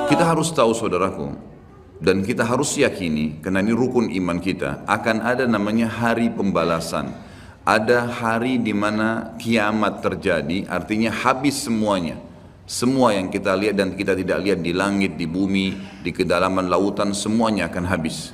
Kita harus tahu saudaraku, dan kita harus yakini, karena ini rukun iman kita, akan ada namanya hari pembalasan. Ada hari di mana kiamat terjadi, artinya habis semuanya. Semua yang kita lihat dan kita tidak lihat di langit, di bumi, di kedalaman lautan, semuanya akan habis.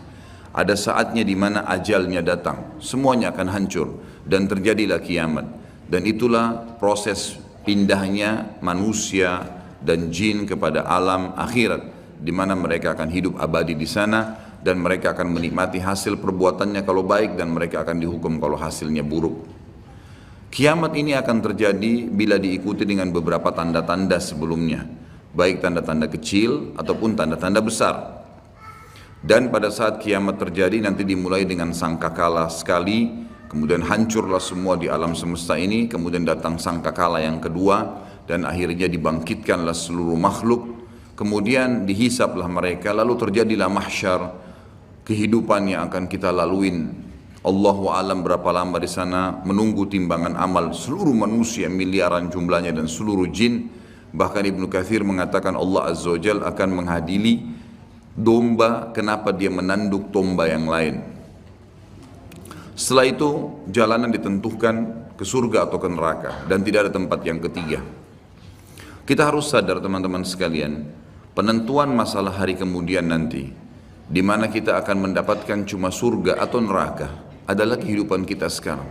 Ada saatnya di mana ajalnya datang, semuanya akan hancur dan terjadilah kiamat. Dan itulah proses pindahnya manusia dan jin kepada alam akhirat, di mana mereka akan hidup abadi di sana dan mereka akan menikmati hasil perbuatannya kalau baik dan mereka akan dihukum kalau hasilnya buruk. Kiamat ini akan terjadi bila diikuti dengan beberapa tanda-tanda sebelumnya, baik tanda-tanda kecil ataupun tanda-tanda besar. Dan pada saat kiamat terjadi nanti dimulai dengan sangkakala sekali, kemudian hancurlah semua di alam semesta ini, kemudian datang sangkakala yang kedua, dan akhirnya dibangkitkanlah seluruh makhluk, kemudian dihisaplah mereka, lalu terjadilah mahsyar, kehidupan yang akan kita laluin. Allahu alam berapa lama di sana, menunggu timbangan amal seluruh manusia miliaran jumlahnya dan seluruh jin. Bahkan Ibnu Katsir mengatakan Allah Azza wa Jalla akan menghadiri domba, kenapa dia menanduk domba yang lain. Setelah itu jalanan ditentukan ke surga atau ke neraka dan tidak ada tempat yang ketiga. Kita harus sadar teman-teman sekalian, penentuan masalah hari kemudian nanti, di mana kita akan mendapatkan cuma surga atau neraka, adalah kehidupan kita sekarang.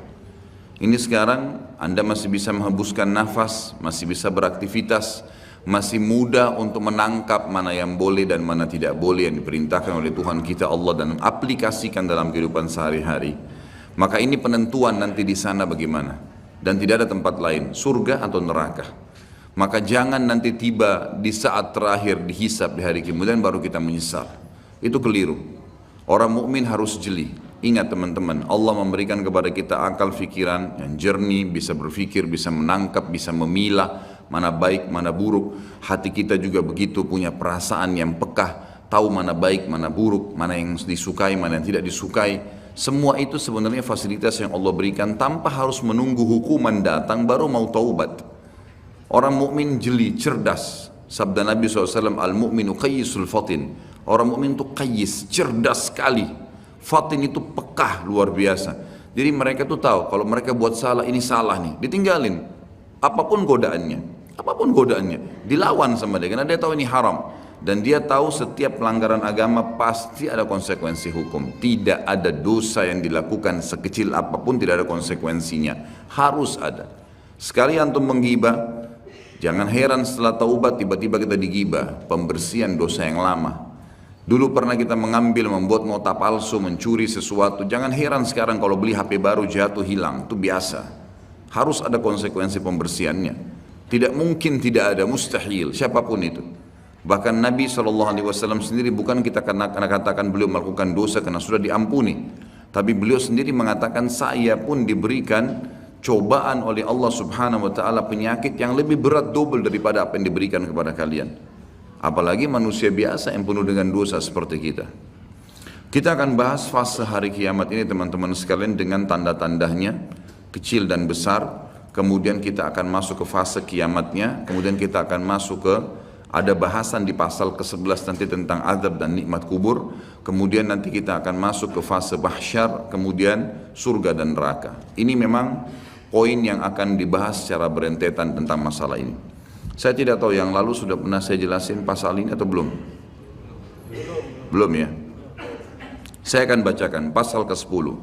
Ini sekarang Anda masih bisa menghembuskan nafas, masih bisa beraktivitas, masih mudah untuk menangkap mana yang boleh dan mana tidak boleh yang diperintahkan oleh Tuhan kita Allah dan aplikasikan dalam kehidupan sehari-hari. Maka ini penentuan nanti di sana bagaimana, dan tidak ada tempat lain, surga atau neraka. Maka jangan nanti tiba di saat terakhir dihisab di hari kemudian baru kita menyesal. Itu keliru. Orang mukmin harus jeli. Ingat teman-teman, Allah memberikan kepada kita akal fikiran yang jernih, bisa berpikir, bisa menangkap, bisa memilah mana baik, mana buruk. Hati kita juga begitu, punya perasaan yang pekah, tahu mana baik, mana buruk, mana yang disukai, mana yang tidak disukai. Semua itu sebenarnya fasilitas yang Allah berikan tanpa harus menunggu hukuman datang baru mau taubat. Orang mukmin jeli, cerdas. Sabda Nabi SAW, al-mu'minu qayyisul fatin. Orang mukmin itu qayyis, cerdas sekali. Fatin itu pekah luar biasa. Jadi mereka tuh tahu kalau mereka buat salah, ini salah nih, ditinggalin. Apapun godaannya, dilawan sama dia karena dia tahu ini haram. Dan dia tahu setiap pelanggaran agama pasti ada konsekuensi hukum. Tidak ada dosa yang dilakukan sekecil apapun tidak ada konsekuensinya. Harus ada. Sekali antum menggibah, jangan heran setelah taubat tiba-tiba kita digibah. Pembersihan dosa yang lama. Dulu pernah kita mengambil, membuat nota palsu, mencuri sesuatu. Jangan heran sekarang kalau beli HP baru jatuh hilang. Itu biasa. Harus ada konsekuensi pembersihannya. Tidak mungkin tidak ada, mustahil. Siapapun itu. Bahkan Nabi SAW sendiri bukan kita karena katakan beliau melakukan dosa karena sudah diampuni. Tapi beliau sendiri mengatakan saya pun diberikan cobaan oleh Allah Subhanahu Wa Taala penyakit yang lebih berat double daripada apa yang diberikan kepada kalian. Apalagi manusia biasa yang penuh dengan dosa seperti kita. Kita akan bahas fase hari kiamat ini teman-teman sekalian dengan tanda-tandanya, kecil dan besar. Kemudian kita akan masuk ke fase kiamatnya. Kemudian kita akan masuk ke, ada bahasan di pasal ke-11 nanti tentang azab dan nikmat kubur. Kemudian nanti kita akan masuk ke fase mahsyar, kemudian surga dan neraka. Ini memang poin yang akan dibahas secara berentetan tentang masalah ini. Saya tidak tahu yang lalu sudah pernah saya jelasin pasal ini atau belum? Belum ya? Saya akan bacakan pasal ke-10.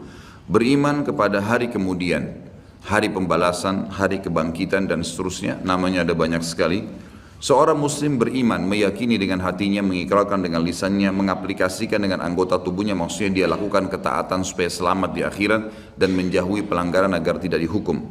Beriman kepada hari kemudian, hari pembalasan, hari kebangkitan dan seterusnya. Namanya ada banyak sekali. Seorang muslim beriman, meyakini dengan hatinya, mengikrarkan dengan lisannya, mengaplikasikan dengan anggota tubuhnya, maksudnya dia lakukan ketaatan supaya selamat di akhirat dan menjauhi pelanggaran agar tidak dihukum.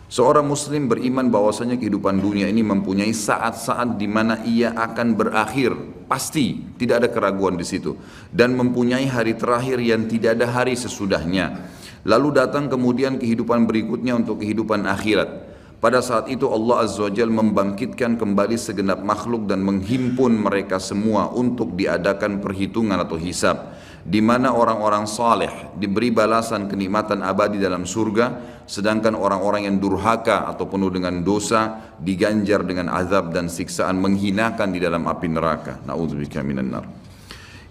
Seorang muslim beriman bahwasanya kehidupan dunia ini mempunyai saat-saat di mana ia akan berakhir, pasti tidak ada keraguan di situ, dan mempunyai hari terakhir yang tidak ada hari sesudahnya. Lalu datang kemudian kehidupan berikutnya untuk kehidupan akhirat. Pada saat itu Allah Azza wa Jalla membangkitkan kembali segenap makhluk dan menghimpun mereka semua untuk diadakan perhitungan atau hisab, di mana orang-orang saleh diberi balasan kenikmatan abadi dalam surga sedangkan orang-orang yang durhaka atau penuh dengan dosa diganjar dengan azab dan siksaan menghinakan di dalam api neraka. Na'udzubika minan nar.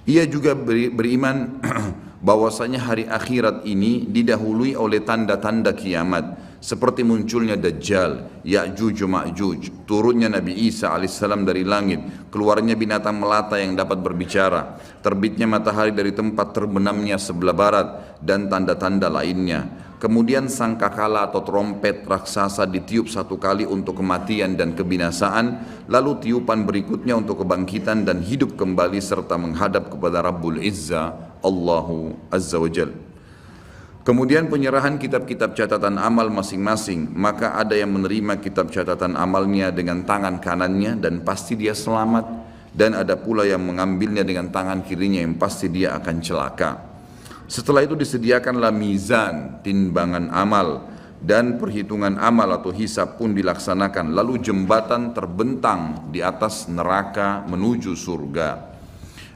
Ia juga beriman bahwasanya hari akhirat ini didahului oleh tanda-tanda kiamat seperti munculnya Dajjal, Ya'juj Ma'juj, turunnya Nabi Isa alaihissalam dari langit, keluarnya binatang melata yang dapat berbicara, terbitnya matahari dari tempat terbenamnya sebelah barat, dan tanda-tanda lainnya. Kemudian sangkakala atau trompet raksasa ditiup satu kali untuk kematian dan kebinasaan, lalu tiupan berikutnya untuk kebangkitan dan hidup kembali serta menghadap kepada Rabbul Izza, Allahu Azza wa Jal. Kemudian penyerahan kitab-kitab catatan amal masing-masing, maka ada yang menerima kitab catatan amalnya dengan tangan kanannya dan pasti dia selamat, dan ada pula yang mengambilnya dengan tangan kirinya yang pasti dia akan celaka. Setelah itu disediakanlah mizan, timbangan amal, dan perhitungan amal atau hisab pun dilaksanakan, lalu jembatan terbentang di atas neraka menuju surga.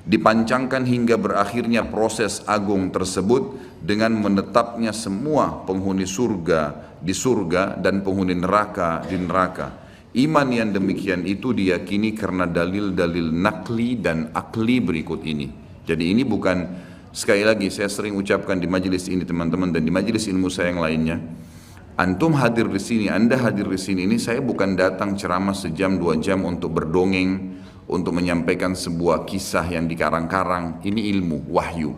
Dipancangkan hingga berakhirnya proses agung tersebut dengan menetapnya semua penghuni surga di surga dan penghuni neraka di neraka. Iman yang demikian itu diyakini karena dalil-dalil nakli dan akli berikut ini. Jadi ini bukan, sekali lagi saya sering ucapkan di majelis ini teman-teman dan di majelis ilmu saya yang lainnya, antum hadir di sini, anda hadir di sini ini saya bukan datang ceramah sejam 2 jam untuk berdongeng, untuk menyampaikan sebuah kisah yang dikarang-karang. Ini ilmu, wahyu,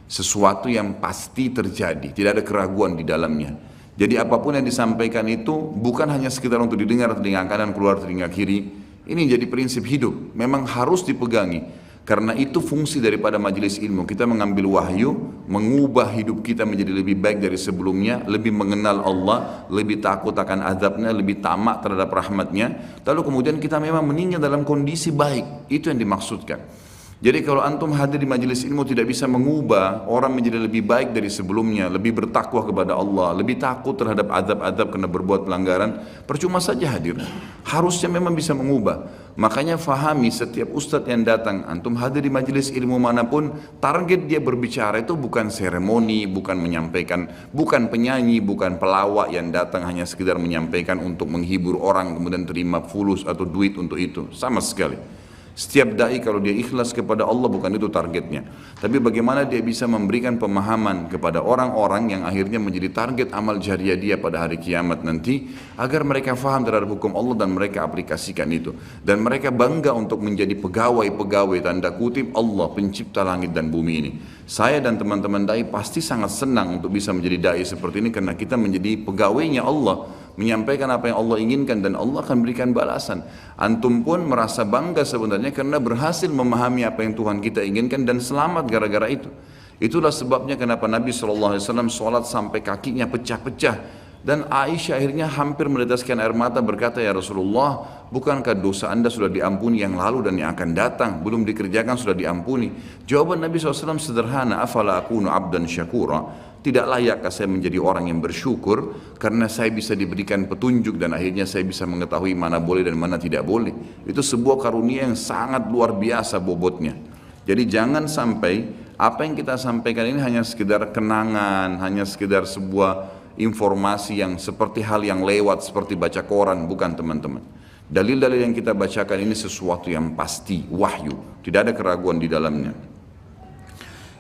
sesuatu yang pasti terjadi, tidak ada keraguan di dalamnya. Jadi apapun yang disampaikan itu bukan hanya sekedar untuk didengar telinga kanan keluar telinga kiri. Ini jadi prinsip hidup, memang harus dipegangi. Karena itu fungsi daripada majelis ilmu, kita mengambil wahyu, mengubah hidup kita menjadi lebih baik dari sebelumnya, lebih mengenal Allah, lebih takut akan azabnya, lebih tamak terhadap rahmatnya. Lalu kemudian kita memang meninggal dalam kondisi baik, itu yang dimaksudkan. Jadi kalau antum hadir di majelis ilmu tidak bisa mengubah orang menjadi lebih baik dari sebelumnya, lebih bertakwa kepada Allah, lebih takut terhadap azab-azab karena berbuat pelanggaran, percuma saja hadir. Harusnya memang bisa mengubah. Makanya fahami setiap ustadz yang datang, antum hadir di majelis ilmu manapun, target dia berbicara itu bukan seremoni, bukan menyampaikan, bukan penyanyi, bukan pelawak yang datang hanya sekedar menyampaikan untuk menghibur orang kemudian terima fulus atau duit untuk itu, sama sekali. Setiap dai kalau dia ikhlas kepada Allah bukan itu targetnya. Tapi bagaimana dia bisa memberikan pemahaman kepada orang-orang yang akhirnya menjadi target amal jariah dia pada hari kiamat nanti, agar mereka faham terhadap hukum Allah dan mereka aplikasikan itu. Dan mereka bangga untuk menjadi pegawai-pegawai tanda kutip Allah pencipta langit dan bumi ini. Saya dan teman-teman dai pasti sangat senang untuk bisa menjadi dai seperti ini karena kita menjadi pegawainya Allah, menyampaikan apa yang Allah inginkan dan Allah akan berikan balasan. Antum pun merasa bangga sebenarnya karena berhasil memahami apa yang Tuhan kita inginkan dan selamat gara-gara itu. Itulah sebabnya kenapa Nabi SAW sholat sampai kakinya pecah-pecah. Dan Aisyah akhirnya hampir meneteskan air mata berkata, ya Rasulullah, bukankah dosa anda sudah diampuni yang lalu dan yang akan datang, belum dikerjakan sudah diampuni? Jawaban Nabi SAW sederhana, afala akunu abdan syakura, tidak layakkah saya menjadi orang yang bersyukur karena saya bisa diberikan petunjuk dan akhirnya saya bisa mengetahui mana boleh dan mana tidak boleh. Itu sebuah karunia yang sangat luar biasa bobotnya. Jadi jangan sampai apa yang kita sampaikan ini hanya sekedar kenangan, hanya sekedar sebuah informasi yang seperti hal yang lewat seperti baca koran, bukan teman-teman. Dalil-dalil yang kita bacakan ini sesuatu yang pasti, wahyu, tidak ada keraguan di dalamnya.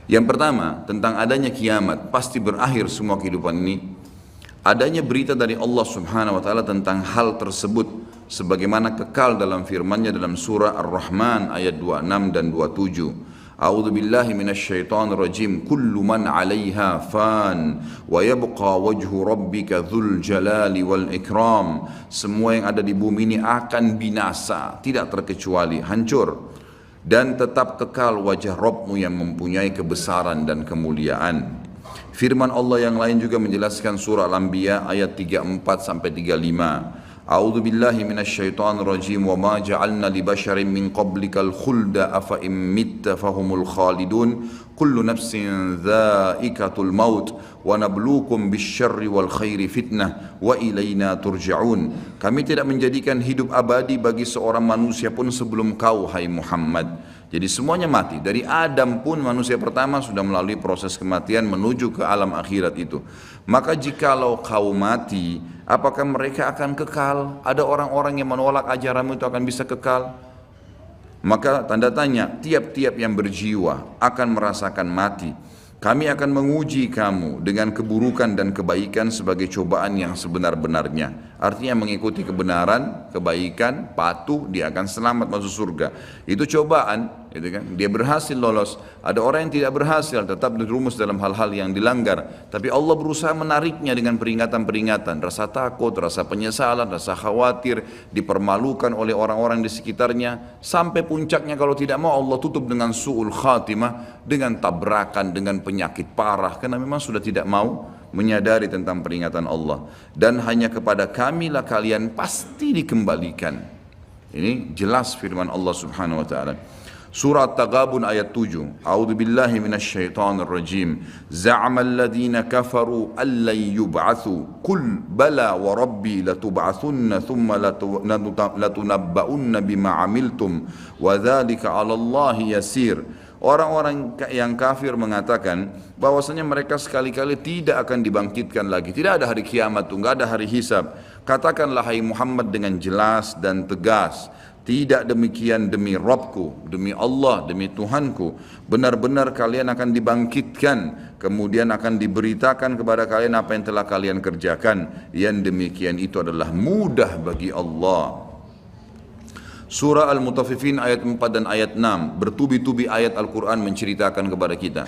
Yang pertama, tentang adanya kiamat, pasti berakhir semua kehidupan ini. Adanya berita dari Allah Subhanahu wa taala tentang hal tersebut sebagaimana kekal dalam firman-Nya dalam surah Ar-Rahman ayat 26 dan 27. A'udzu billahi minasyaitonir rajim. Kullu man 'alaiha fan wa yabqa wajhu rabbika dzul jalali wal ikram. Semua yang ada di bumi ini akan binasa, tidak terkecuali hancur, dan tetap kekal wajah Rabbmu yang mempunyai kebesaran dan kemuliaan. Firman Allah yang lain juga menjelaskan surah Al-Anbiya ayat 34 sampai 35. A'udzu billahi minasyaitonir rajim wa ma ja'alna li basharin min qablikal khulda afa in mitta fahumul khalidun kullu nafsin dha'iqatul maut wa nabluukum bisyarri wal khairi fitnah wa ilaina turja'un. Kami tidak menjadikan hidup abadi bagi seorang manusia pun sebelum kau, hai Muhammad. Jadi semuanya mati. Dari Adam pun manusia pertama sudah melalui proses kematian menuju ke alam akhirat itu. Maka jikalau kau mati, apakah mereka akan kekal? Ada orang-orang yang menolak ajaranmu itu akan bisa kekal? Maka tanda tanya, tiap-tiap yang berjiwa akan merasakan mati. Kami akan menguji kamu dengan keburukan dan kebaikan sebagai cobaan yang sebenar-benarnya. Artinya mengikuti kebenaran, kebaikan, patuh, dia akan selamat masuk surga. Itu cobaan, gitu kan? Dia berhasil lolos. Ada orang yang tidak berhasil, tetap dirumus dalam hal-hal yang dilanggar. Tapi Allah berusaha menariknya dengan peringatan-peringatan. Rasa takut, rasa penyesalan, rasa khawatir, dipermalukan oleh orang-orang di sekitarnya. Sampai puncaknya kalau tidak mau Allah tutup dengan su'ul khatimah, dengan tabrakan, dengan penyakit parah. Karena memang sudah tidak mau menyadari tentang peringatan Allah. Dan hanya kepada kamilah kalian pasti dikembalikan. Ini jelas firman Allah subhanahu wa ta'ala. Surah At-Taghabun ayat 7. A'udzu billahi minasyaitonir rajim. Za'ama alladhina kafaru allan yub'atsu qul bala wa rabbi latub'atsunna thumma latunabba'unna bima 'amiltum wa dzalika 'ala Allahi yasir. Orang-orang yang kafir mengatakan bahwasanya mereka sekali-kali tidak akan dibangkitkan lagi. Tidak ada hari kiamat, tidak ada hari hisab. Katakanlah hai Muhammad dengan jelas dan tegas, tidak demikian demi Rabbku, demi Allah, demi Tuhanku. Benar-benar kalian akan dibangkitkan, kemudian akan diberitakan kepada kalian apa yang telah kalian kerjakan. Yang demikian itu adalah mudah bagi Allah. Surah Al-Mutaffifin ayat 4 dan ayat 6, bertubi-tubi ayat Al-Quran menceritakan kepada kita.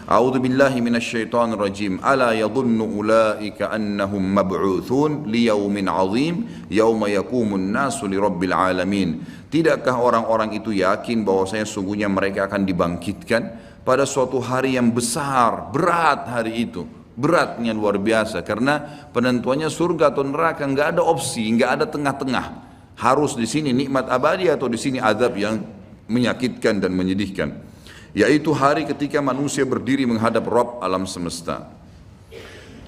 A'udzu billahi minasyaitonir rajim. Ala yadhunnu ulaika annahum mab'utsun liyaumin 'azim yauma yaqumun nasu lirabbil alamin. Tidakkah orang-orang itu yakin bahwasanya sungguhnya mereka akan dibangkitkan pada suatu hari yang besar, berat hari itu. Beratnya luar biasa karena penentuannya surga atau neraka, enggak ada opsi, enggak ada tengah-tengah. Harus di sini nikmat abadi atau di sini azab yang menyakitkan dan menyedihkan. Yaitu hari ketika manusia berdiri menghadap Rabb alam semesta.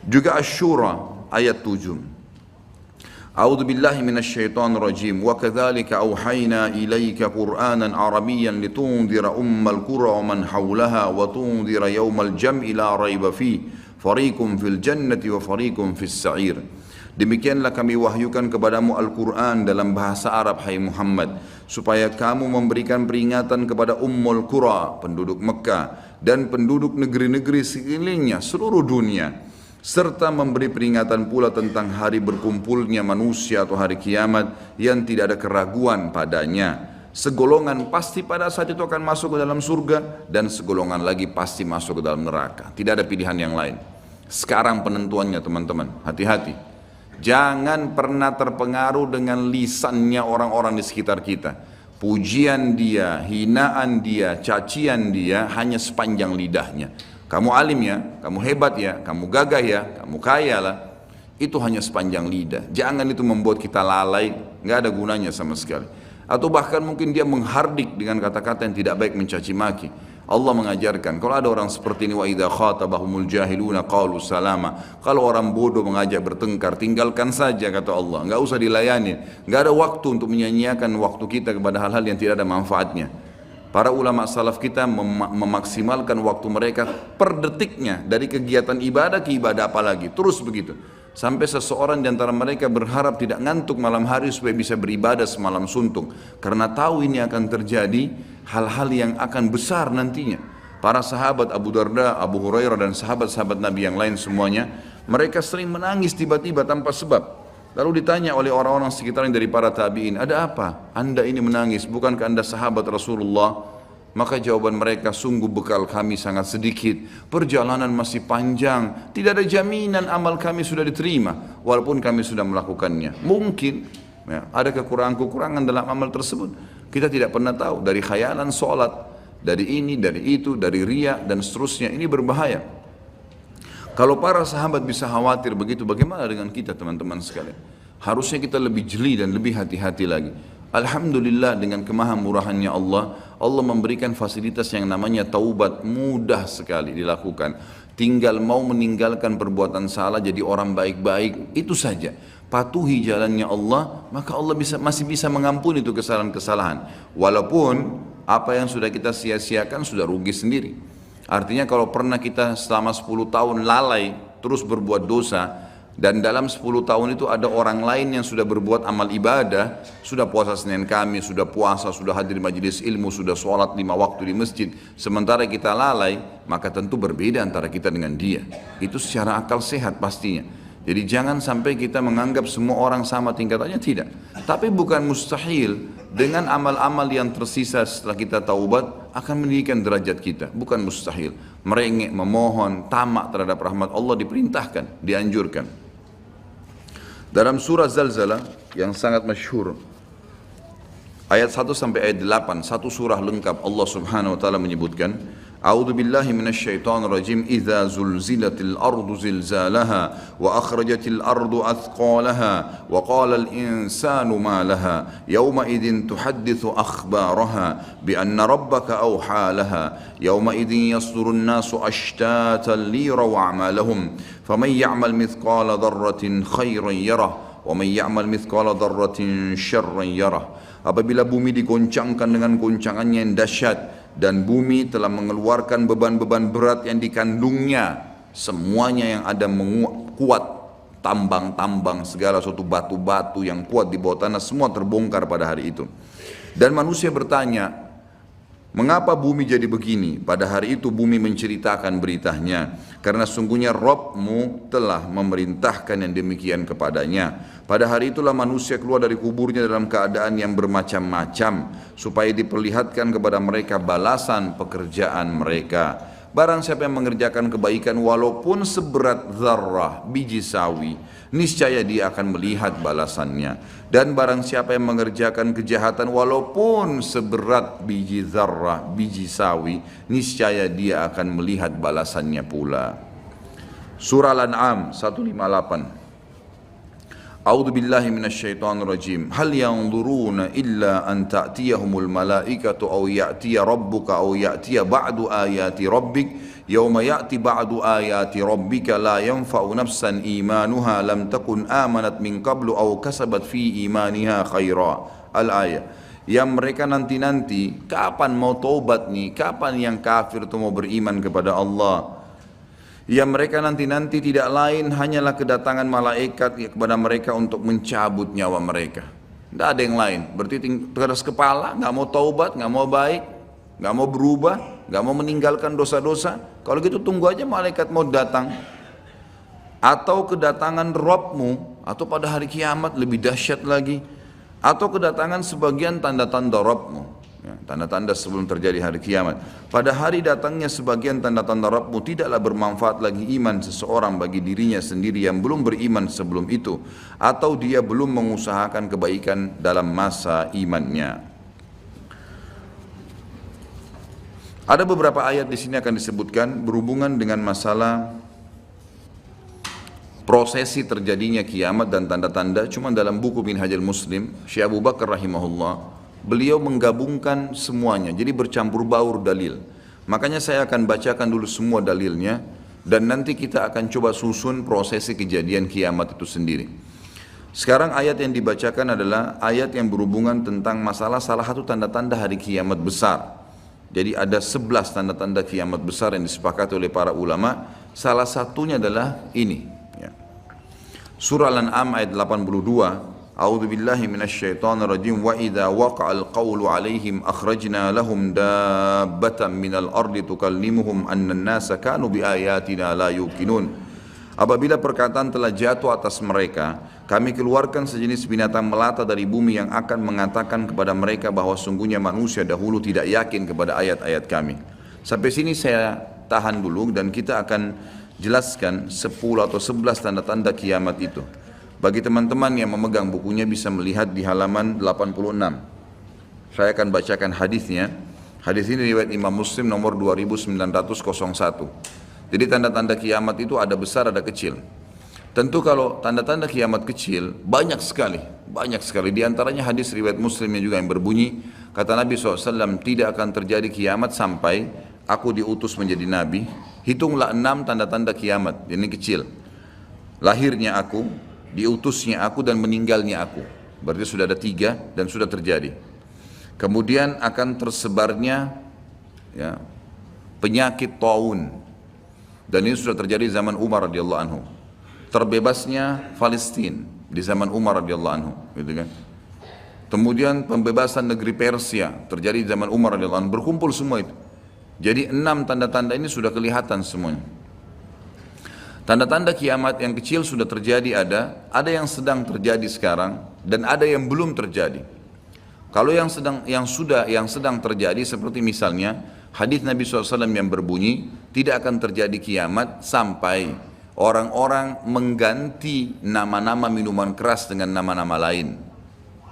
Juga Asy-Syura ayat 7. A'udzu billahi minasyaitonir rajim. Wa kadzalika auhayna ilaika Qur'anan Arabiyyan litundhira ummal qura wa man haulaha wa tundhira yaumal jam'i la raiba fi. Fariqun fil jannati wa fariqun fis sa'ir. Demikianlah kami wahyukan kepadamu Al-Quran dalam bahasa Arab, hai Muhammad, supaya kamu memberikan peringatan kepada Ummul Qura, penduduk Mekah, dan penduduk negeri-negeri sekelilingnya, seluruh dunia, serta memberi peringatan pula tentang hari berkumpulnya manusia atau hari kiamat yang tidak ada keraguan padanya. Segolongan pasti pada saat itu akan masuk ke dalam surga, dan segolongan lagi pasti masuk ke dalam neraka. Tidak ada pilihan yang lain. Sekarang penentuannya teman-teman, hati-hati. Jangan pernah terpengaruh dengan lisannya orang-orang di sekitar kita. Pujian dia, hinaan dia, cacian dia hanya sepanjang lidahnya. Kamu alim ya, kamu hebat ya, kamu gagah ya, kamu kaya lah. Itu hanya sepanjang lidah. Jangan itu membuat kita lalai, nggak ada gunanya sama sekali. Atau bahkan mungkin dia menghardik dengan kata-kata yang tidak baik, mencaci maki. Allah mengajarkan, kalau ada orang seperti ini, wa idza khatabahumul jahiluna qalu salama. Kalau orang bodoh mengajak bertengkar, tinggalkan saja kata Allah, enggak usah dilayani. Enggak ada waktu untuk menyanyiakan waktu kita kepada hal-hal yang tidak ada manfaatnya. Para ulama salaf kita memaksimalkan waktu mereka per detiknya, dari kegiatan ibadah ke ibadah apa lagi, terus begitu. Sampai seseorang di antara mereka berharap tidak ngantuk malam hari supaya bisa beribadah semalam suntuk. Karena tahu ini akan terjadi hal-hal yang akan besar nantinya. Para sahabat Abu Darda, Abu Hurairah dan sahabat-sahabat Nabi yang lain semuanya, mereka sering menangis tiba-tiba tanpa sebab. Lalu ditanya oleh orang-orang sekitarnya dari para tabi'in, ada apa? Anda ini menangis, bukankah Anda sahabat Rasulullah? Maka jawaban mereka, sungguh bekal kami sangat sedikit, perjalanan masih panjang, tidak ada jaminan amal kami sudah diterima walaupun kami sudah melakukannya. Mungkin ya, ada kekurangan-kekurangan dalam amal tersebut, kita tidak pernah tahu. Dari khayalan sholat, dari ini, dari itu, dari riya dan seterusnya, ini berbahaya. Kalau para sahabat bisa khawatir begitu, bagaimana dengan kita teman-teman sekalian? Harusnya kita lebih jeli dan lebih hati-hati lagi. Alhamdulillah dengan kemahamurahannya Allah, Allah memberikan fasilitas yang namanya taubat, mudah sekali dilakukan. Tinggal mau meninggalkan perbuatan salah, jadi orang baik-baik, itu saja. Patuhi jalannya Allah, maka Allah masih bisa mengampuni itu kesalahan-kesalahan. Walaupun apa yang sudah kita sia-siakan sudah rugi sendiri. Artinya kalau pernah kita selama 10 tahun lalai terus berbuat dosa, dan dalam 10 tahun itu ada orang lain yang sudah berbuat amal ibadah, sudah puasa Senin Kamis, sudah puasa, sudah hadir majelis ilmu, sudah sholat 5 waktu di masjid, sementara kita lalai, maka tentu berbeda antara kita dengan dia. Itu secara akal sehat pastinya. Jadi jangan sampai kita menganggap semua orang sama tingkatannya, tidak. Tapi bukan mustahil dengan amal-amal yang tersisa setelah kita taubat akan meninggikan derajat kita. Bukan mustahil. Merengek, memohon, tamak terhadap rahmat Allah diperintahkan, dianjurkan. Dalam surah Zalzalah yang sangat masyhur, ayat 1 sampai ayat 8, satu surah lengkap, Allah Subhanahu wa taala menyebutkan, A'udzu billahi minasyaitonir rajim, idza zulzilatil ardu zilzalaha wa akhrajatil ardu athqalaha wa qala al insanu ma laha yawma idzin tuhadditsu akhbaraha bi anna rabbaka awha laha yawma idzin yasdurun nasu ashtatan liyaraw a'malahum faman ya'mal mithqala dharratin khairan yarah wa man ya'mal mithqala dharratin syarran yarah. Apabila bumi digoncangkan dengan goncangannya yang dahsyat dan bumi telah mengeluarkan beban-beban berat yang dikandungnya, semuanya yang ada kuat, tambang-tambang segala suatu batu-batu yang kuat di bawah tanah semua terbongkar pada hari itu. Dan manusia bertanya, mengapa bumi jadi begini? Pada hari itu bumi menceritakan beritanya, karena sungguhnya Rabbmu telah memerintahkan yang demikian kepadanya. Pada hari itulah manusia keluar dari kuburnya dalam keadaan yang bermacam-macam, supaya diperlihatkan kepada mereka balasan pekerjaan mereka. Barang siapa yang mengerjakan kebaikan walaupun seberat zarrah, biji sawi, niscaya dia akan melihat balasannya. Dan barang siapa yang mengerjakan kejahatan walaupun seberat biji zarrah, biji sawi, niscaya dia akan melihat balasannya pula. Surah Al-An'am 158. A'udzu billahi minasyaitonir rajim. Hal yanzuruna illa an ta'tiyahumul malaikatu aw ya'tiya rabbuka aw ya'tiya ba'du ayati rabbik yawma ya'ti ba'du ayati rabbika la yanfa'u nafsan imanuha lam takun amanat min qablu aw kasabat fi imaniha khaira. Al-ayat. Yang mereka nanti-nanti, kapan mau taubat nih? Kapan yang kafir itu mau beriman kepada Allah? Yang mereka nanti-nanti tidak lain hanyalah kedatangan malaikat kepada mereka untuk mencabut nyawa mereka. Tidak ada yang lain. Berarti keras kepala, nggak mau taubat, nggak mau baik, nggak mau berubah, nggak mau meninggalkan dosa-dosa. Kalau gitu tunggu aja malaikat mau datang. Atau kedatangan Rabbmu, atau pada hari kiamat lebih dahsyat lagi. Atau kedatangan sebagian tanda-tanda Rabbmu. Ya, tanda-tanda sebelum terjadi hari kiamat. Pada hari datangnya sebagian tanda-tanda Rabbmu, tidaklah bermanfaat lagi iman seseorang bagi dirinya sendiri yang belum beriman sebelum itu, atau dia belum mengusahakan kebaikan dalam masa imannya. Ada beberapa ayat di sini akan disebutkan berhubungan dengan masalah prosesi terjadinya kiamat dan tanda-tanda. Cuma dalam buku Minhajul Muslim, Syekh Abu Bakar rahimahullah, beliau menggabungkan semuanya, jadi bercampur baur dalil. Makanya saya akan bacakan dulu semua dalilnya, dan nanti kita akan coba susun prosesi kejadian kiamat itu sendiri. Sekarang ayat yang dibacakan adalah ayat yang berhubungan tentang masalah salah satu tanda-tanda hari kiamat besar. Jadi ada 11 tanda-tanda kiamat besar yang disepakati oleh para ulama. Salah satunya adalah ini. Surah Al-An'am ayat 82. A'udzu billahi minasyaitonir rajim wa idza waqa'al qawlu 'alaihim akhrajna lahum dabbatan minal ardi tukallimuhum anna an-nasa kanu biayatina la yuqinun. Apabila perkataan telah jatuh atas mereka, kami keluarkan sejenis binatang melata dari bumi yang akan mengatakan kepada mereka bahwa sungguhnya manusia dahulu tidak yakin kepada ayat-ayat kami. Sampai sini saya tahan dulu dan kita akan jelaskan 10 atau 11 tanda-tanda kiamat itu. Bagi teman-teman yang memegang bukunya bisa melihat di halaman 86. Saya akan bacakan hadisnya. Hadis ini riwayat Imam Muslim nomor 2901. Jadi tanda-tanda kiamat itu ada besar ada kecil. Tentu kalau tanda-tanda kiamat kecil banyak sekali. Di antaranya hadis riwayat Muslimnya juga yang berbunyi, Kata Nabi SAW, tidak akan terjadi kiamat sampai aku diutus menjadi Nabi. Hitunglah 6 tanda-tanda kiamat, ini kecil. Lahirnya aku, diutusnya aku, dan meninggalnya aku. Berarti sudah ada 3 dan sudah terjadi. Kemudian akan tersebarnya ya, penyakit taun. Dan ini sudah terjadi di zaman Umar radhiyallahu anhu. Terbebasnya Palestina di zaman Umar radhiyallahu anhu, gitu kan. Kemudian pembebasan negeri Persia terjadi di zaman Umar radhiyallahu anhu. Berkumpul semua itu. Jadi 6 tanda-tanda ini sudah kelihatan semuanya. Tanda-tanda kiamat yang kecil sudah terjadi, ada yang sedang terjadi sekarang dan ada yang belum terjadi. Kalau yang sedang terjadi seperti misalnya hadis Nabi SAW yang berbunyi, tidak akan terjadi kiamat sampai orang-orang mengganti nama-nama minuman keras dengan nama-nama lain.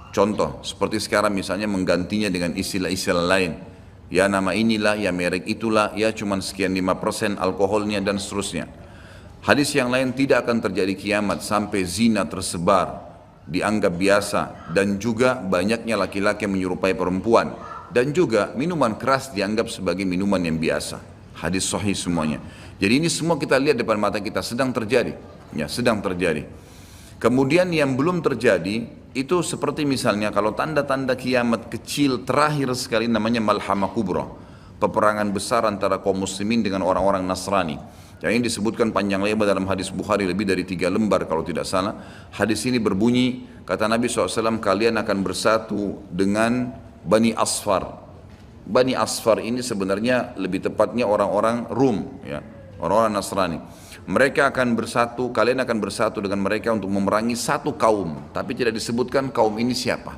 Contoh, seperti sekarang misalnya menggantinya dengan istilah-istilah lain. Ya nama inilah, ya merek itulah, ya cuman sekian 5% alkoholnya dan seterusnya. Hadis yang lain, tidak akan terjadi kiamat sampai zina tersebar, dianggap biasa, dan juga banyaknya laki-laki yang menyerupai perempuan, dan juga minuman keras dianggap sebagai minuman yang biasa. Hadis sahih semuanya. Jadi ini semua kita lihat depan mata kita, sedang terjadi. Ya, sedang terjadi. Kemudian yang belum terjadi, itu seperti misalnya kalau tanda-tanda kiamat kecil terakhir sekali namanya Malhamah Kubra. Peperangan besar antara kaum muslimin dengan orang-orang Nasrani. Yang ini disebutkan panjang lebar dalam hadis Bukhari, lebih dari 3 lembar kalau tidak salah. Hadis ini berbunyi, kata Nabi SAW, kalian akan bersatu dengan Bani Asfar. Bani Asfar ini sebenarnya lebih tepatnya orang-orang Rum, ya, orang-orang Nasrani. Mereka akan bersatu, kalian akan bersatu dengan mereka untuk memerangi satu kaum. Tapi tidak disebutkan kaum ini siapa.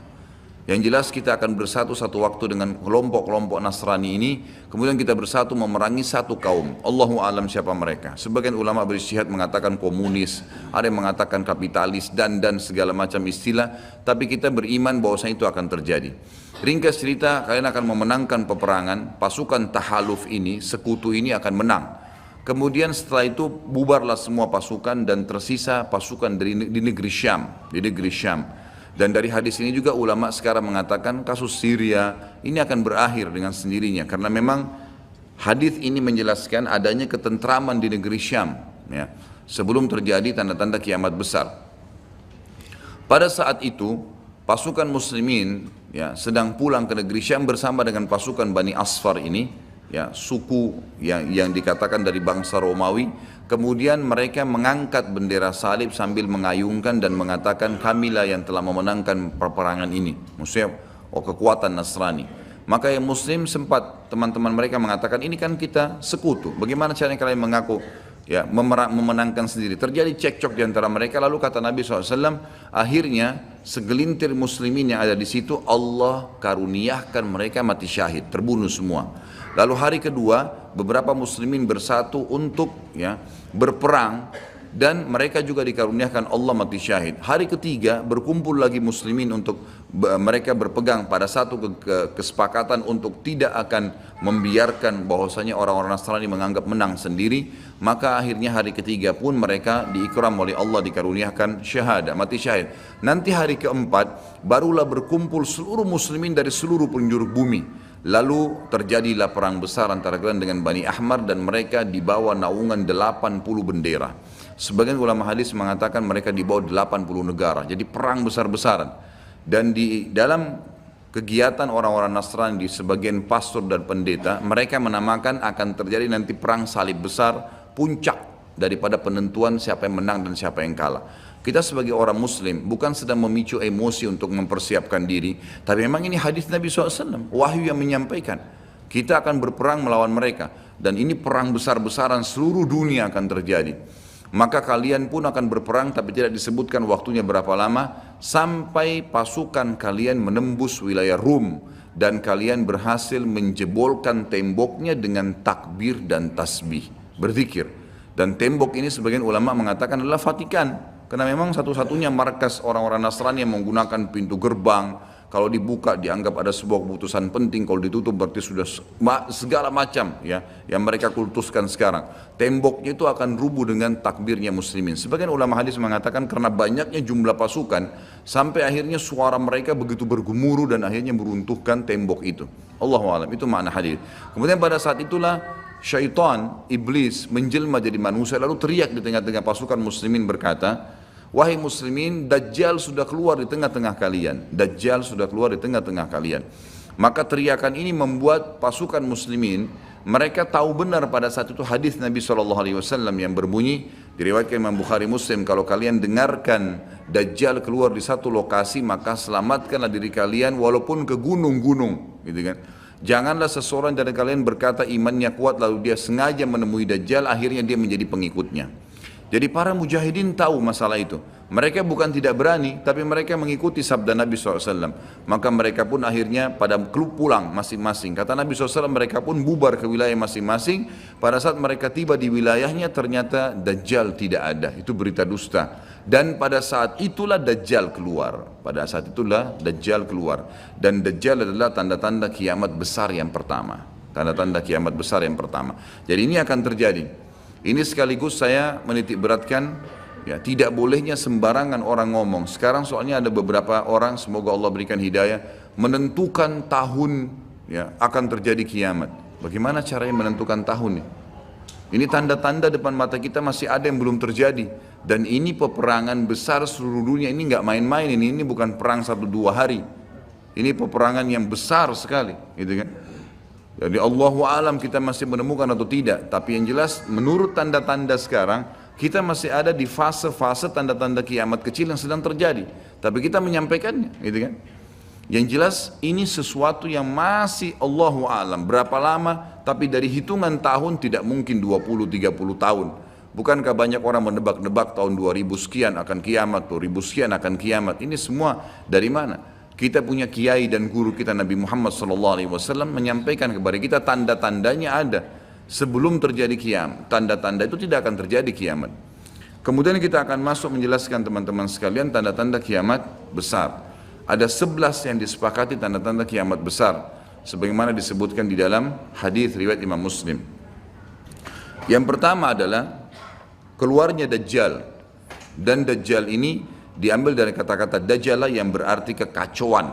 Yang jelas kita akan bersatu satu waktu dengan kelompok-kelompok Nasrani ini. Kemudian kita bersatu memerangi satu kaum. Allahu alam siapa mereka. Sebagian ulama beristihad mengatakan komunis, ada yang mengatakan kapitalis, dan segala macam istilah. Tapi kita beriman bahwasanya itu akan terjadi. Ringkas cerita, kalian akan memenangkan peperangan. Pasukan tahaluf ini, sekutu ini akan menang. Kemudian setelah itu bubarlah semua pasukan dan tersisa pasukan di negeri Syam, Dan dari hadis ini juga ulama sekarang mengatakan kasus Syria ini akan berakhir dengan sendirinya, karena memang hadis ini menjelaskan adanya ketentraman di negeri Syam, ya, sebelum terjadi tanda-tanda kiamat besar. Pada saat itu pasukan muslimin, ya, sedang pulang ke negeri Syam bersama dengan pasukan Bani Asfar ini. Ya, suku yang dikatakan dari bangsa Romawi. Kemudian mereka mengangkat bendera salib sambil mengayungkan dan mengatakan, kamilah yang telah memenangkan peperangan ini. Maksudnya kekuatan Nasrani. Maka yang muslim sempat, teman-teman mereka mengatakan, ini kan kita sekutu, bagaimana caranya kalian mengaku ya memenangkan sendiri. Terjadi cekcok di antara mereka. Lalu kata Nabi SAW, akhirnya segelintir muslimin yang ada di situ Allah karuniakan mereka mati syahid, terbunuh semua. Lalu hari kedua beberapa muslimin bersatu untuk ya berperang, dan mereka juga dikaruniakan Allah mati syahid. Hari ketiga berkumpul lagi muslimin untuk mereka berpegang pada satu kesepakatan untuk tidak akan membiarkan bahwasanya orang-orang Nasrani menganggap menang sendiri. Maka akhirnya hari ketiga pun mereka diikram oleh Allah, dikaruniakan syahadah, mati syahid. Nanti hari keempat barulah berkumpul seluruh muslimin dari seluruh penjuru bumi. Lalu terjadilah perang besar antara kalian dengan Bani Ahmar, dan mereka dibawa naungan 80 bendera. Sebagian ulama hadis mengatakan mereka dibawa 80 negara. Jadi perang besar-besaran. Dan di dalam kegiatan orang-orang Nasrani, di sebagian pastor dan pendeta, mereka menamakan akan terjadi nanti perang salib besar, puncak daripada penentuan siapa yang menang dan siapa yang kalah. Kita sebagai orang muslim bukan sedang memicu emosi untuk mempersiapkan diri, tapi memang ini hadis Nabi SAW, wahyu yang menyampaikan kita akan berperang melawan mereka, dan ini perang besar-besaran seluruh dunia akan terjadi. Maka kalian pun akan berperang, tapi tidak disebutkan waktunya berapa lama, sampai pasukan kalian menembus wilayah Rum dan kalian berhasil menjebolkan temboknya dengan takbir dan tasbih, berzikir. Dan tembok ini sebagian ulama mengatakan adalah Vatikan, karena memang satu-satunya markas orang-orang Nasrani yang menggunakan pintu gerbang, kalau dibuka dianggap ada sebuah keputusan penting, kalau ditutup berarti sudah segala macam ya yang mereka kultuskan sekarang. Temboknya itu akan rubuh dengan takbirnya muslimin. Sebagian ulama hadis mengatakan karena banyaknya jumlah pasukan sampai akhirnya suara mereka begitu bergemuruh dan akhirnya meruntuhkan tembok itu. Allahu a'lam, itu makna hadis. Kemudian pada saat itulah syaitan, iblis menjelma jadi manusia lalu teriak di tengah-tengah pasukan muslimin berkata, wahai muslimin, Dajjal sudah keluar di tengah-tengah kalian. Dajjal sudah keluar di tengah-tengah kalian. Maka teriakan ini membuat pasukan muslimin, mereka tahu benar pada saat itu hadis Nabi SAW yang berbunyi, diriwayatkan Imam Bukhari Muslim, kalau kalian dengarkan Dajjal keluar di satu lokasi, maka selamatkanlah diri kalian walaupun ke gunung-gunung. Gitu kan. Janganlah seseorang dari kalian berkata imannya kuat lalu dia sengaja menemui Dajjal, akhirnya dia menjadi pengikutnya. Jadi para mujahidin tahu masalah itu. Mereka bukan tidak berani, tapi mereka mengikuti sabda Nabi SAW. Maka mereka pun akhirnya pada pulang masing-masing. Kata Nabi SAW, mereka pun bubar ke wilayah masing-masing. Pada saat mereka tiba di wilayahnya, ternyata Dajjal tidak ada. Itu berita dusta. Dan pada saat itulah Dajjal keluar. Pada saat itulah Dajjal keluar. Dan Dajjal adalah tanda-tanda kiamat besar yang pertama. Tanda-tanda kiamat besar yang pertama. Jadi ini akan terjadi. Ini sekaligus saya menitik beratkan, ya, tidak bolehnya sembarangan orang ngomong. Sekarang soalnya ada beberapa orang, semoga Allah berikan hidayah, menentukan tahun ya akan terjadi kiamat. Bagaimana caranya menentukan tahun? Ini tanda-tanda depan mata kita masih ada yang belum terjadi. Dan ini peperangan besar seluruh dunia, ini nggak main-main, ini bukan perang 1-2 hari. Ini peperangan yang besar sekali, gitu kan? Jadi Allahu alam kita masih menemukan atau tidak. Tapi yang jelas menurut tanda-tanda sekarang kita masih ada di fase-fase tanda-tanda kiamat kecil yang sedang terjadi. Tapi kita menyampaikannya, gitu kan? Yang jelas ini sesuatu yang masih Allahu alam. Berapa lama? Tapi dari hitungan tahun tidak mungkin 20-30 tahun. Bukankah banyak orang menebak-nebak tahun 2000 sekian akan kiamat, 2000 sekian akan kiamat. Ini semua dari mana? Kita punya kiai dan guru kita Nabi Muhammad SAW menyampaikan kepada kita tanda-tandanya ada sebelum terjadi kiamat. Tanda-tanda itu tidak akan terjadi kiamat. Kemudian kita akan masuk menjelaskan teman-teman sekalian tanda-tanda kiamat besar. Ada 11 yang disepakati tanda-tanda kiamat besar, sebagaimana disebutkan di dalam hadis riwayat Imam Muslim. Yang pertama adalah keluarnya Dajjal. Dan Dajjal ini diambil dari kata-kata Dajjala yang berarti kekacauan.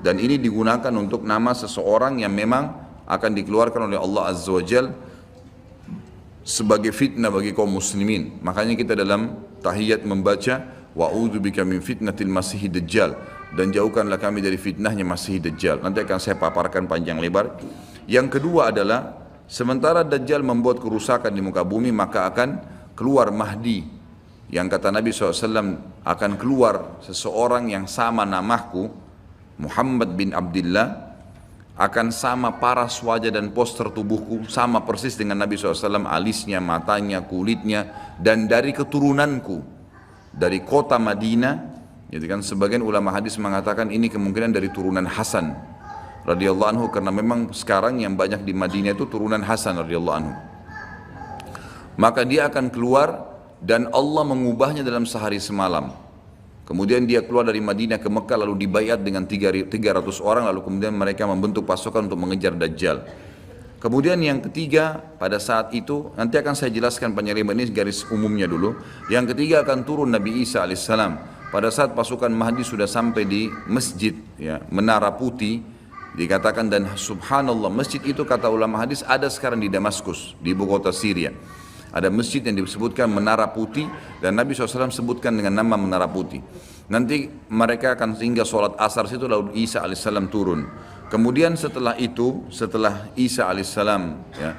Dan ini digunakan untuk nama seseorang yang memang akan dikeluarkan oleh Allah Azza wa Jal sebagai fitnah bagi kaum muslimin. Makanya kita dalam tahiyat membaca wa'udzubika min fitnatil masihid dajjal, dan jauhkanlah kami dari fitnahnya Masih Dajjal. Nanti akan saya paparkan panjang lebar. Yang kedua adalah sementara Dajjal membuat kerusakan di muka bumi, maka akan keluar Mahdi, yang kata Nabi SAW akan keluar seseorang yang sama namaku, Muhammad bin Abdullah, akan sama paras wajah dan poster tubuhku, sama persis dengan Nabi SAW, alisnya, matanya, kulitnya, dan dari keturunanku, dari kota Madinah. Jadi kan sebagian ulama hadis mengatakan ini kemungkinan dari turunan Hasan radhiyallahu anhu, karena memang sekarang yang banyak di Madinah itu turunan Hasan radhiyallahu anhu. Maka dia akan keluar dan Allah mengubahnya dalam sehari semalam. Kemudian dia keluar dari Madinah ke Mekah lalu dibayat dengan 300 orang, lalu kemudian mereka membentuk pasukan untuk mengejar Dajjal. Kemudian yang ketiga pada saat itu, nanti akan saya jelaskan panjang lebar, ini garis umumnya dulu. Yang ketiga akan turun Nabi Isa alaihissalam. Pada saat pasukan Mahdi sudah sampai di masjid ya, Menara Putih, dikatakan, dan subhanallah masjid itu kata ulama hadis ada sekarang di Damaskus, di ibu kota Syria. Ada masjid yang disebutkan Menara Putih, dan Nabi SAW sebutkan dengan nama Menara Putih. Nanti mereka akan singgah sholat asar situ, lalu Isa alaihissalam turun. Kemudian setelah itu, setelah Isa alaihissalam ya,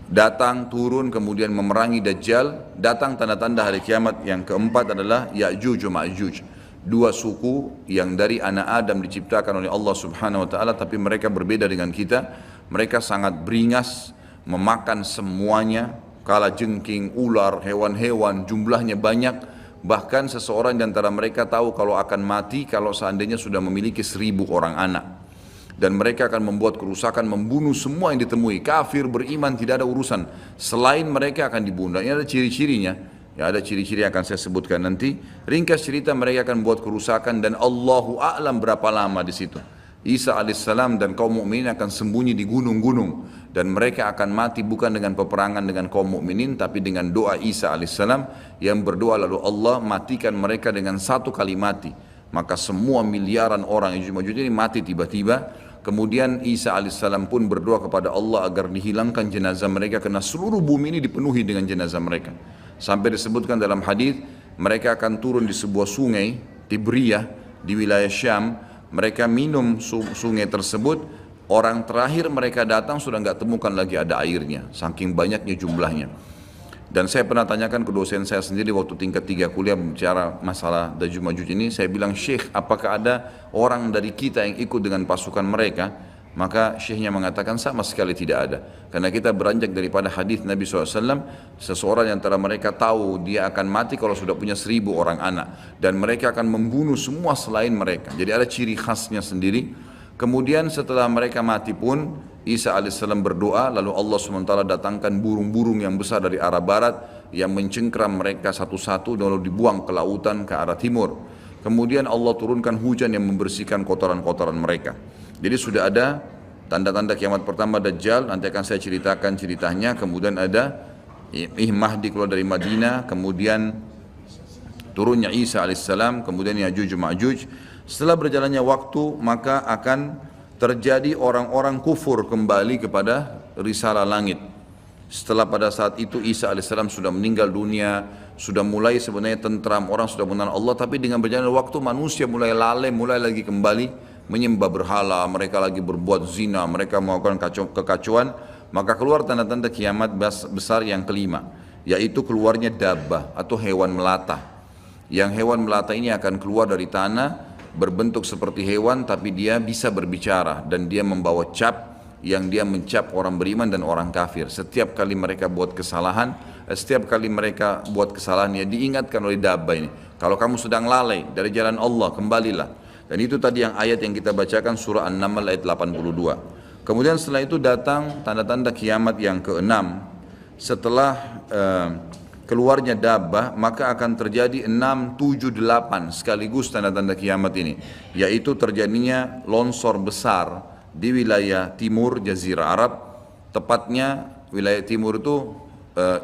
datang turun kemudian memerangi Dajjal, datang tanda-tanda hari kiamat. Yang keempat adalah Ya'juj wa Ma'juj, dua suku yang dari anak Adam diciptakan oleh Allah Subhanahu wa taala, tapi mereka berbeda dengan kita. Mereka sangat beringas, memakan semuanya, kala jengking, ular, hewan-hewan, jumlahnya banyak. Bahkan seseorang di antara mereka tahu kalau akan mati kalau seandainya sudah memiliki 1000 orang anak. Dan mereka akan membuat kerusakan, membunuh semua yang ditemui. Kafir, beriman, tidak ada urusan. Selain mereka akan dibunuh. Ini ada ciri-cirinya. Ya, ada ciri-ciri yang akan saya sebutkan nanti. Ringkas cerita, mereka akan buat kerusakan dan Allahu a'lam berapa lama di situ. Isa alaihissalam dan kaum mukminin akan sembunyi di gunung-gunung dan mereka akan mati bukan dengan peperangan dengan kaum mukminin tapi dengan doa Isa alaihissalam yang berdoa lalu Allah matikan mereka dengan satu kali mati. Maka semua miliaran orang yang Ya'juj ini mati tiba-tiba. Kemudian Isa alaihissalam pun berdoa kepada Allah agar dihilangkan jenazah mereka karena seluruh bumi ini dipenuhi dengan jenazah mereka. Sampai disebutkan dalam hadis mereka akan turun di sebuah sungai Tibriyah di wilayah Syam. Mereka minum sungai tersebut. Orang terakhir mereka datang sudah nggak temukan lagi ada airnya, saking banyaknya jumlahnya. Dan saya pernah tanyakan ke dosen saya sendiri waktu tingkat 3 kuliah bicara masalah Ya'juj Ma'juj ini. Saya bilang, Syekh, apakah ada orang dari kita yang ikut dengan pasukan mereka? Maka syekhnya mengatakan sama sekali tidak ada. Karena kita beranjak daripada hadis Nabi SAW, seseorang yang antara mereka tahu dia akan mati kalau sudah punya 1000 orang anak. Dan mereka akan membunuh semua selain mereka. Jadi ada ciri khasnya sendiri. Kemudian setelah mereka mati pun, Isa alaihissalam berdoa, lalu Allah SWT datangkan burung-burung yang besar dari arah barat, yang mencengkram mereka satu-satu, lalu dibuang ke lautan ke arah timur. Kemudian Allah turunkan hujan yang membersihkan kotoran-kotoran mereka. Jadi sudah ada tanda-tanda kiamat pertama Dajjal, nanti akan saya ceritakan ceritanya. Kemudian ada Mahdi keluar dari Madinah, kemudian turunnya Isa alaihissalam, kemudian Ya'juj Ma'juj. Setelah berjalannya waktu maka akan terjadi orang-orang kufur kembali kepada risalah langit. Setelah pada saat itu Isa alaihissalam sudah meninggal dunia, sudah mulai sebenarnya tentram, orang sudah mengenal Allah, tapi dengan berjalannya waktu manusia mulai lalai, mulai lagi kembali menyembah berhala, mereka lagi berbuat zina, mereka melakukan kekacauan. Maka keluar tanda-tanda kiamat besar yang kelima, yaitu keluarnya dabbah atau hewan melata. Yang hewan melata ini akan keluar dari tanah, berbentuk seperti hewan tapi dia bisa berbicara dan dia membawa cap yang dia mencap orang beriman dan orang kafir. Setiap kali mereka buat kesalahan, ya diingatkan oleh dabbah ini, kalau kamu sedang lalai dari jalan Allah, kembalilah. Dan itu tadi yang ayat yang kita bacakan surah An-Naml ayat 82. Kemudian setelah itu datang tanda-tanda kiamat yang keenam. Setelah keluarnya dabbah, maka akan terjadi 6, 7, 8 sekaligus tanda-tanda kiamat ini. Yaitu terjadinya longsor besar di wilayah timur Jazirah Arab. Tepatnya wilayah timur itu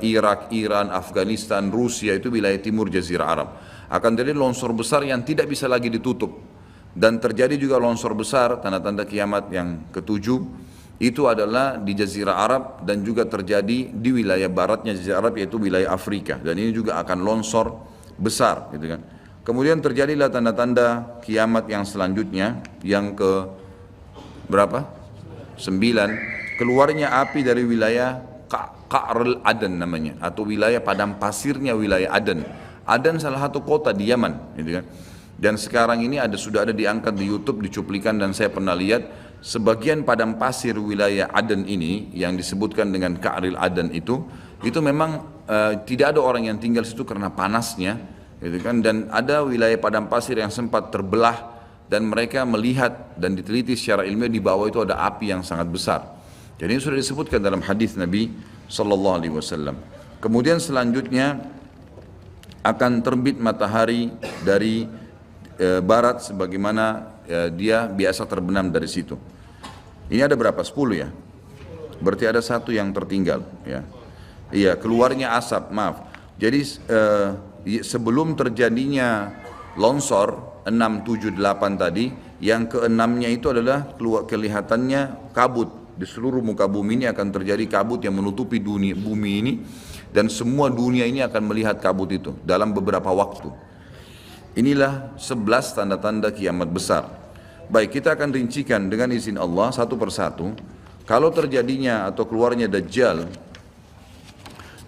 Irak, Iran, Afghanistan, Rusia, itu wilayah timur Jazirah Arab. Akan terjadi longsor besar yang tidak bisa lagi ditutup. Dan terjadi juga longsor besar, tanda-tanda kiamat yang ketujuh, itu adalah di Jazirah Arab dan juga terjadi di wilayah baratnya Jazirah Arab, yaitu wilayah Afrika. Dan ini juga akan longsor besar, gitu kan. Kemudian terjadilah tanda-tanda kiamat yang selanjutnya, yang ke berapa? 9. Keluarnya api dari wilayah Ka'rul Aden namanya, atau wilayah padang pasirnya wilayah Aden. Aden salah satu kota di Yaman, gitu kan. Dan sekarang ini sudah ada diangkat di YouTube, dicuplikan, dan saya pernah lihat sebagian padang pasir wilayah Aden ini yang disebutkan dengan Ka'ril Aden itu memang tidak ada orang yang tinggal situ karena panasnya, gitu kan. Dan ada wilayah padang pasir yang sempat terbelah dan mereka melihat dan diteliti secara ilmiah di bawah itu ada api yang sangat besar. Jadi ini sudah disebutkan dalam hadis Nabi Sallallahu Alaihi Wasallam. Kemudian selanjutnya akan terbit matahari dari barat sebagaimana dia biasa terbenam dari situ. Ini ada berapa? 10 ya? Berarti ada satu yang tertinggal ya. Iya, keluarnya asap, maaf. Jadi sebelum terjadinya longsor 6, 7, 8 tadi, yang keenamnya itu adalah kelihatannya kabut. Di seluruh muka bumi ini akan terjadi kabut yang menutupi bumi ini, dan semua dunia ini akan melihat kabut itu dalam beberapa waktu. Inilah 11 tanda-tanda kiamat besar. Baik, kita akan rincikan dengan izin Allah satu persatu. Kalau terjadinya atau keluarnya Dajjal,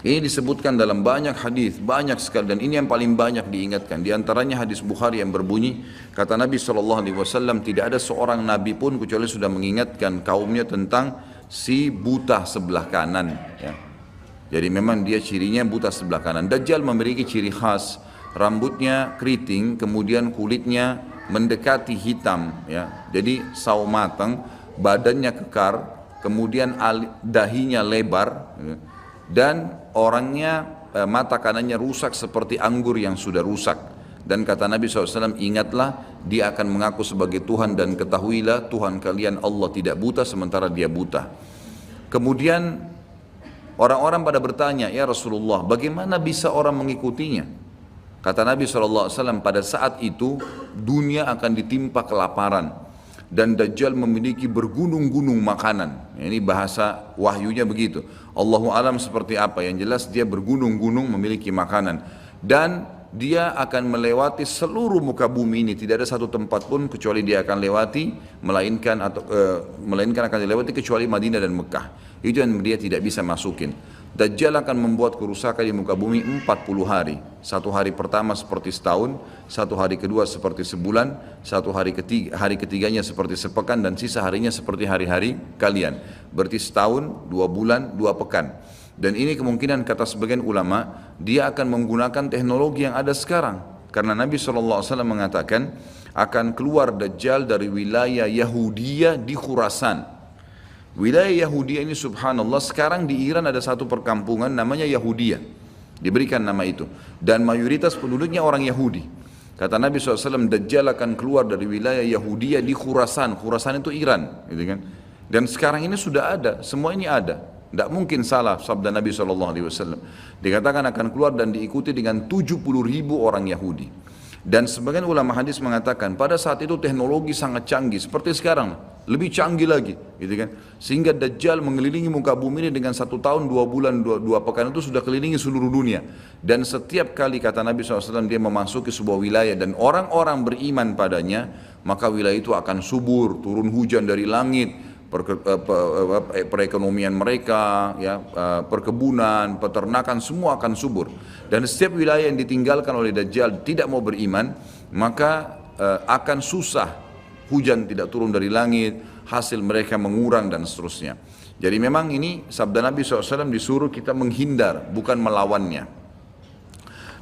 ini disebutkan dalam banyak hadis, banyak sekali, dan ini yang paling banyak diingatkan. Di antaranya hadis Bukhari yang berbunyi, kata Nabi SAW, tidak ada seorang nabi pun kecuali sudah mengingatkan kaumnya tentang si buta sebelah kanan. Ya. Jadi memang dia cirinya buta sebelah kanan. Dajjal memiliki ciri khas, rambutnya keriting, kemudian kulitnya mendekati hitam, ya. Jadi sawo matang, badannya kekar, kemudian dahinya lebar, ya. Dan orangnya mata kanannya rusak seperti anggur yang sudah rusak. Dan kata Nabi SAW, ingatlah dia akan mengaku sebagai Tuhan dan ketahuilah Tuhan kalian Allah tidak buta sementara dia buta. Kemudian orang-orang pada bertanya, ya Rasulullah, bagaimana bisa orang mengikutinya? Kata Nabi SAW, pada saat itu dunia akan ditimpa kelaparan dan Dajjal memiliki bergunung-gunung makanan. Ini bahasa wahyunya begitu. Allahu alam seperti apa, yang jelas dia bergunung-gunung memiliki makanan. Dan dia akan melewati seluruh muka bumi ini, tidak ada satu tempat pun kecuali dia akan lewati, melainkan akan dilewati kecuali Madinah dan Mekah. Itu yang dia tidak bisa masukin. Dajjal akan membuat kerusakan di muka bumi 40 hari. Satu hari pertama seperti setahun, satu hari kedua seperti sebulan, satu hari ketiganya seperti sepekan, dan sisa harinya seperti hari-hari kalian. Berarti setahun, 2 bulan, 2 pekan. Dan ini kemungkinan kata sebagian ulama, dia akan menggunakan teknologi yang ada sekarang. Karena Nabi SAW mengatakan, akan keluar Dajjal dari wilayah Yahudiyah di Khurasan. Wilayah Yahudiyah ini subhanallah, sekarang di Iran ada satu perkampungan namanya Yahudiyah. Diberikan nama itu. Dan mayoritas penduduknya orang Yahudi. Kata Nabi SAW, Dajjal akan keluar dari wilayah Yahudiyah di Khurasan. Khurasan itu Iran. Gitu kan? Dan sekarang ini sudah ada, semua ini ada. Tidak mungkin salah sabda Nabi SAW. Dikatakan akan keluar dan diikuti dengan 70.000 orang Yahudi. Dan sebagian ulama hadis mengatakan pada saat itu teknologi sangat canggih seperti sekarang, lebih canggih lagi, gitu kan? Sehingga Dajjal mengelilingi muka bumi ini dengan 1 tahun 2 bulan 2 pekan itu sudah kelilingi seluruh dunia. Dan setiap kali kata Nabi SAW dia memasuki sebuah wilayah dan orang-orang beriman padanya, maka wilayah itu akan subur, turun hujan dari langit. Perekonomian mereka, ya, perkebunan, peternakan semua akan subur. Dan setiap wilayah yang ditinggalkan oleh Dajjal tidak mau beriman, maka akan susah, hujan tidak turun dari langit, hasil mereka mengurang dan seterusnya. Jadi memang ini sabda Nabi SAW disuruh kita menghindar, bukan melawannya.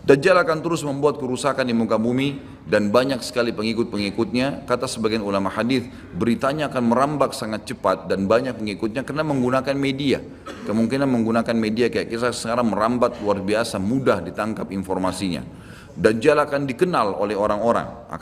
Dajjal akan terus membuat kerusakan di muka bumi dan banyak sekali pengikut-pengikutnya. Kata sebagian ulama hadis, beritanya akan merambak sangat cepat dan banyak pengikutnya karena menggunakan media. Kemungkinan menggunakan media kayak kisah sekarang merambat luar biasa, mudah ditangkap informasinya. Dajjal akan dikenal oleh orang-orang,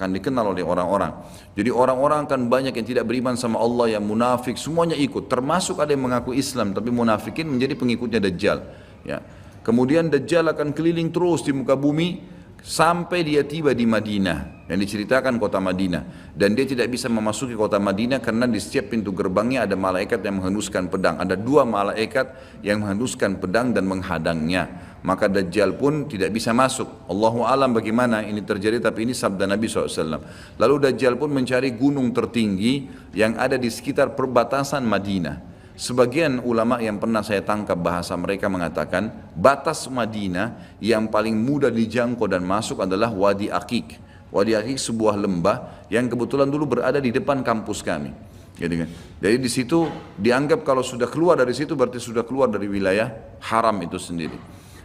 Jadi orang-orang akan banyak yang tidak beriman sama Allah, yang munafik, semuanya ikut. Termasuk ada yang mengaku Islam tapi munafikin menjadi pengikutnya Dajjal. Ya. Kemudian Dajjal akan keliling terus di muka bumi sampai dia tiba di Madinah. Yang diceritakan kota Madinah. Dan dia tidak bisa memasuki kota Madinah karena di setiap pintu gerbangnya ada malaikat yang menghunuskan pedang. Ada 2 malaikat yang menghunuskan pedang dan menghadangnya. Maka Dajjal pun tidak bisa masuk. Allahu alam bagaimana ini terjadi, tapi ini sabda Nabi SAW. Lalu Dajjal pun mencari gunung tertinggi yang ada di sekitar perbatasan Madinah. Sebagian ulama yang pernah saya tangkap bahasa mereka mengatakan batas Madinah yang paling mudah dijangkau dan masuk adalah Wadi Aqiq. Wadi Aqiq sebuah lembah yang kebetulan dulu berada di depan kampus kami. Jadi di situ dianggap kalau sudah keluar dari situ berarti sudah keluar dari wilayah haram itu sendiri.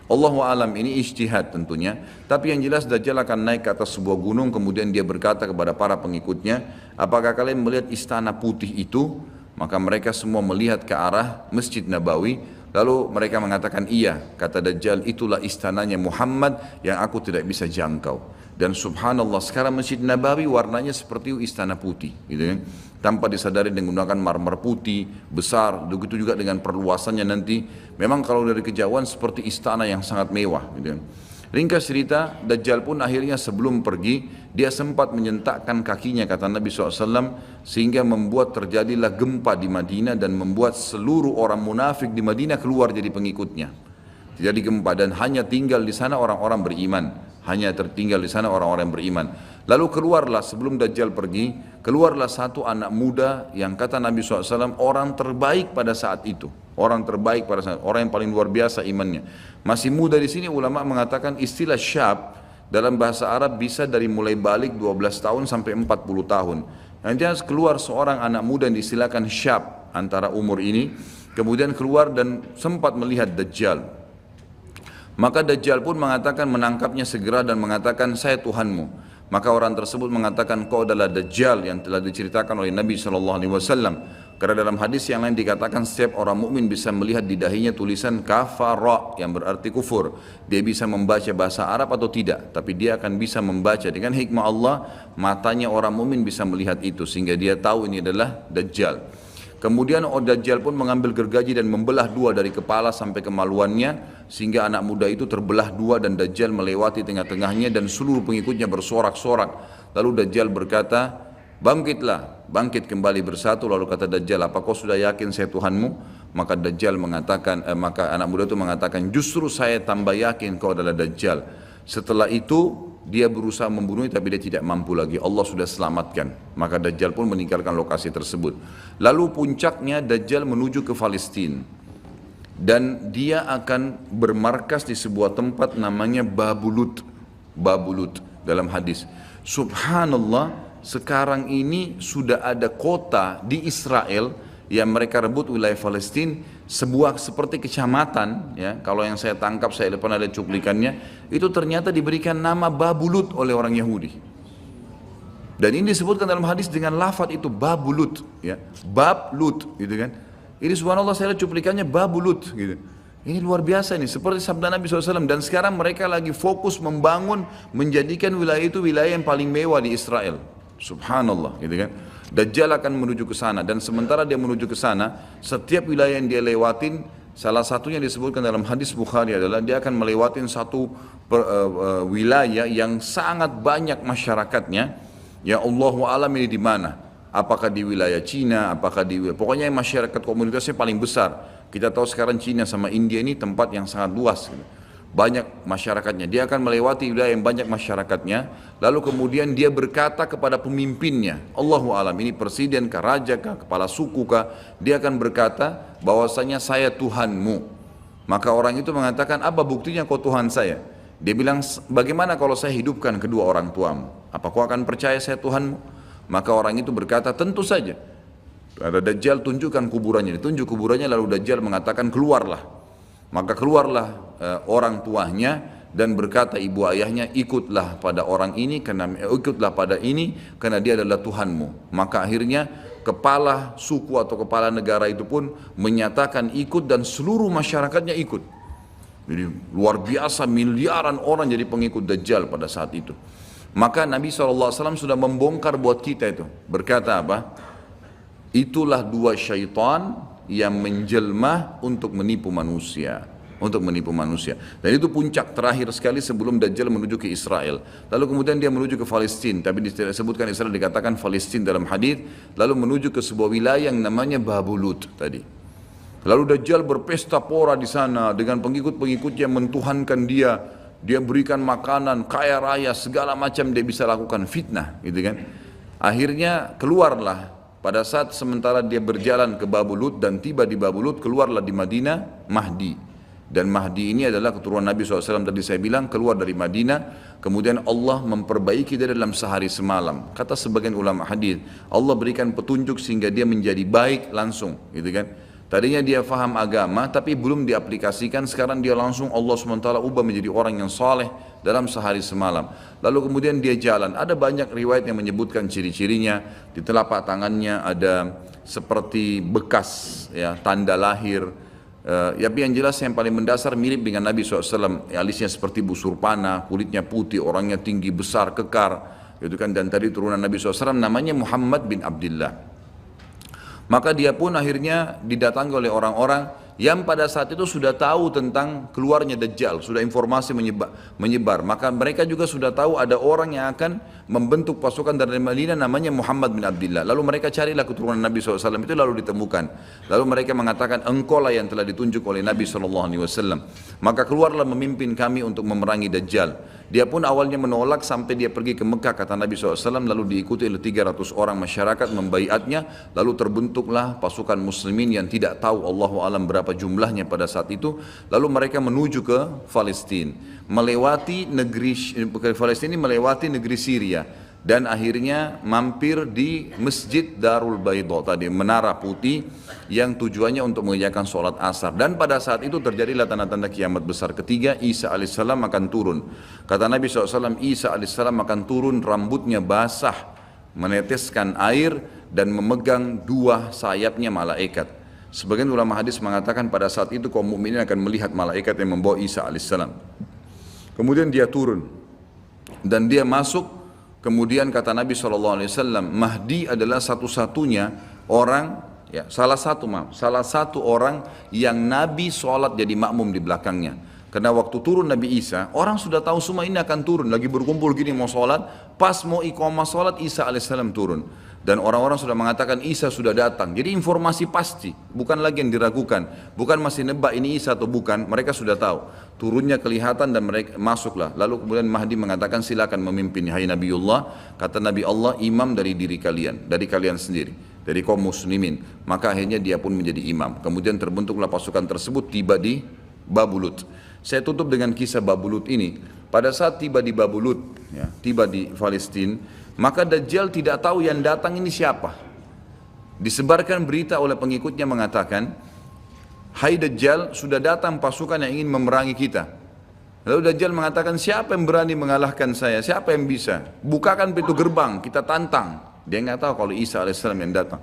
Allahu alam, ini ijtihad tentunya. Tapi yang jelas Dajjal akan naik ke atas sebuah gunung, kemudian dia berkata kepada para pengikutnya, apakah kalian melihat istana putih itu? Maka mereka semua melihat ke arah Masjid Nabawi. Lalu mereka mengatakan iya. Kata Dajjal, itulah istananya Muhammad yang aku tidak bisa jangkau. Dan subhanallah sekarang Masjid Nabawi warnanya seperti istana putih, gitu kan? Tanpa disadari dengan menggunakan marmer putih besar. Begitu juga dengan perluasannya nanti. Memang kalau dari kejauhan seperti istana yang sangat mewah, gitu kan? Ringkas cerita, Dajjal pun akhirnya sebelum pergi, dia sempat menyentakkan kakinya, kata Nabi SAW, sehingga membuat terjadilah gempa di Madinah dan membuat seluruh orang munafik di Madinah keluar jadi pengikutnya. Terjadi gempa dan hanya tinggal di sana orang-orang beriman. Hanya tertinggal di sana orang-orang yang beriman. Lalu keluarlah sebelum Dajjal pergi, keluarlah satu anak muda yang kata Nabi SAW orang terbaik pada saat itu. Orang terbaik pada saat, orang yang paling luar biasa imannya. Masih muda di sini ulama mengatakan istilah syab dalam bahasa Arab bisa dari mulai balik 12 tahun sampai 40 tahun. Nanti keluar seorang anak muda yang diistilahkan syab antara umur ini, kemudian keluar dan sempat melihat Dajjal. Maka Dajjal pun mengatakan menangkapnya segera dan mengatakan saya Tuhanmu. Maka orang tersebut mengatakan, kau adalah Dajjal yang telah diceritakan oleh Nabi SAW. Karena dalam hadis yang lain dikatakan setiap orang mukmin bisa melihat di dahinya tulisan kafara yang berarti kufur. Dia bisa membaca bahasa Arab atau tidak, tapi dia akan bisa membaca dengan hikmah Allah. Matanya orang mukmin bisa melihat itu sehingga dia tahu ini adalah Dajjal. Kemudian Dajjal pun mengambil gergaji dan membelah dua dari kepala sampai kemaluannya, sehingga anak muda itu terbelah dua dan Dajjal melewati tengah-tengahnya dan seluruh pengikutnya bersorak-sorak. Lalu Dajjal berkata, bangkitlah, bangkit kembali bersatu. Lalu kata Dajjal, apa kau sudah yakin saya Tuhanmu? Maka Dajjal mengatakan, maka anak muda itu mengatakan, justru saya tambah yakin kau adalah Dajjal. Setelah itu dia berusaha membunuhnya tapi dia tidak mampu lagi. Allah sudah selamatkan. Maka Dajjal pun meninggalkan lokasi tersebut. Lalu puncaknya Dajjal menuju ke Palestina. Dan dia akan bermarkas di sebuah tempat namanya Babulut. Babulut dalam hadis. Subhanallah, sekarang ini sudah ada kota di Israel yang mereka rebut wilayah Palestina, sebuah seperti kecamatan, ya, kalau yang saya tangkap, saya pernah ada cuplikannya, itu ternyata diberikan nama Babulut oleh orang Yahudi. Dan ini disebutkan dalam hadis dengan lafaz itu Babulut, ya, Bablut, gitu kan. Ini subhanallah saya lihat cuplikannya Babulut, gitu. Ini luar biasa ini, seperti sabda Nabi SAW. Dan sekarang mereka lagi fokus membangun, menjadikan wilayah itu wilayah yang paling mewah di Israel. Subhanallah, gitu kan. Dajjal akan menuju ke sana, dan sementara dia menuju ke sana, setiap wilayah yang dia lewatin, salah satunya disebutkan dalam hadis Bukhari adalah dia akan melewatin satu wilayah yang sangat banyak masyarakatnya. Ya Allahu alam ini di mana? Apakah di wilayah Cina? Apakah di pokoknya masyarakat komunitasnya paling besar. Kita tahu sekarang Cina sama India ini tempat yang sangat luas, gitu. Banyak masyarakatnya, dia akan melewati wilayah yang banyak masyarakatnya, lalu kemudian dia berkata kepada pemimpinnya, Allahu alam, ini presiden kah, raja kah, kepala suku kah, dia akan berkata bahwasanya saya Tuhanmu. Maka orang itu mengatakan, apa buktinya kau Tuhan saya? Dia bilang, bagaimana kalau saya hidupkan kedua orang tuamu? Apa kau akan percaya saya Tuhanmu? Maka orang itu berkata, tentu saja. Ada Dajjal, tunjukkan kuburannya. Ditunjuk kuburannya, lalu Dajjal mengatakan, keluarlah. Maka keluarlah orang tuanya dan berkata ibu ayahnya, ikutlah pada orang ini karena ikutlah pada ini karena dia adalah Tuhanmu. Maka akhirnya kepala suku atau kepala negara itu pun menyatakan ikut dan seluruh masyarakatnya ikut. Jadi luar biasa, miliaran orang jadi pengikut Dajjal pada saat itu. Maka Nabi SAW sudah membongkar buat kita itu. Berkata apa? Itulah dua syaitan yang menjelma untuk menipu manusia, dan itu puncak terakhir sekali sebelum Dajjal menuju ke Israel. Lalu kemudian dia menuju ke Palestina, tapi disebutkan Israel, dikatakan Palestina dalam hadis. Lalu menuju ke sebuah wilayah yang namanya Babulut tadi. Lalu Dajjal berpesta pora di sana dengan pengikut-pengikutnya, mentuhankan dia berikan makanan, kaya raya, segala macam dia bisa lakukan, fitnah, gitu kan. Akhirnya keluarlah. Pada saat sementara dia berjalan ke Babulut dan tiba di Babulut, keluarlah di Madinah Mahdi. Dan Mahdi ini adalah keturunan Nabi SAW tadi saya bilang, keluar dari Madinah. Kemudian Allah memperbaiki dia dalam sehari semalam. Kata sebagian ulama hadis, Allah berikan petunjuk sehingga dia menjadi baik langsung, gitu kan. Tadinya dia faham agama tapi belum diaplikasikan, sekarang dia langsung Allah SWT ubah menjadi orang yang saleh dalam sehari semalam. Lalu kemudian dia jalan, ada banyak riwayat yang menyebutkan ciri-cirinya. Di telapak tangannya ada seperti bekas, ya, tanda lahir. Tapi yang jelas yang paling mendasar mirip dengan Nabi SAW, alisnya seperti busur panah, kulitnya putih, orangnya tinggi besar, kekar, gitu kan. Dan tadi turunan Nabi SAW namanya Muhammad bin Abdullah. Maka dia pun akhirnya didatangi oleh orang-orang yang pada saat itu sudah tahu tentang keluarnya Dajjal, sudah informasi menyebar. Maka mereka juga sudah tahu ada orang yang akan membentuk pasukan dari Madinah namanya Muhammad bin Abdullah. Lalu mereka carilah keturunan Nabi SAW itu, lalu ditemukan. Lalu mereka mengatakan, engkau lah yang telah ditunjuk oleh Nabi SAW. Maka keluarlah memimpin kami untuk memerangi Dajjal. Dia pun awalnya menolak sampai dia pergi ke Mekah, kata Nabi SAW, lalu diikuti oleh 300 orang masyarakat membaiatnya, lalu terbentuklah pasukan muslimin yang tidak tahu Allahu alam berapa jumlahnya pada saat itu. Lalu mereka menuju ke Palestina, melewati negeri Palestina, melewati negeri Syria, dan akhirnya mampir di Masjid Darul Baydha tadi, menara putih yang tujuannya untuk mengerjakan sholat asar. Dan pada saat itu terjadilah tanda-tanda kiamat besar ketiga, Isa alaihissalam akan turun. Kata Nabi SAW, Isa alaihissalam akan turun, rambutnya basah, meneteskan air dan memegang dua sayapnya malaikat. Sebagian ulama hadis mengatakan pada saat itu kaum mukminin akan melihat malaikat yang membawa Isa alaihissalam. Kemudian dia turun dan dia masuk. Kemudian kata Nabi SAW, Mahdi adalah satu-satunya orang, ya, salah satu orang yang Nabi sholat jadi makmum di belakangnya. Karena waktu turun Nabi Isa, orang sudah tahu semua ini akan turun, lagi berkumpul gini mau sholat, pas mau iqamah sholat Isa alaihissalam turun. Dan orang-orang sudah mengatakan Isa sudah datang. Jadi informasi pasti, bukan lagi yang diragukan, bukan masih nebak ini Isa atau bukan, mereka sudah tahu. Turunnya kelihatan dan mereka masuklah. Lalu kemudian Mahdi mengatakan silakan memimpin, hai Nabiullah. Kata Nabi Allah, imam dari diri kalian, dari kalian sendiri, dari kaum muslimin. Maka akhirnya dia pun menjadi imam. Kemudian terbentuklah pasukan tersebut, tiba di Babulut. Saya tutup dengan kisah Babulut ini. Pada saat tiba di Babulut, ya, tiba di Palestina, maka Dajjal tidak tahu yang datang ini siapa. Disebarkan berita oleh pengikutnya mengatakan, hai Dajjal, sudah datang pasukan yang ingin memerangi kita. Lalu Dajjal mengatakan, siapa yang berani mengalahkan saya? Siapa yang bisa? Bukakan pintu gerbang, kita tantang. Dia nggak tahu kalau Isa alaihissalam yang datang.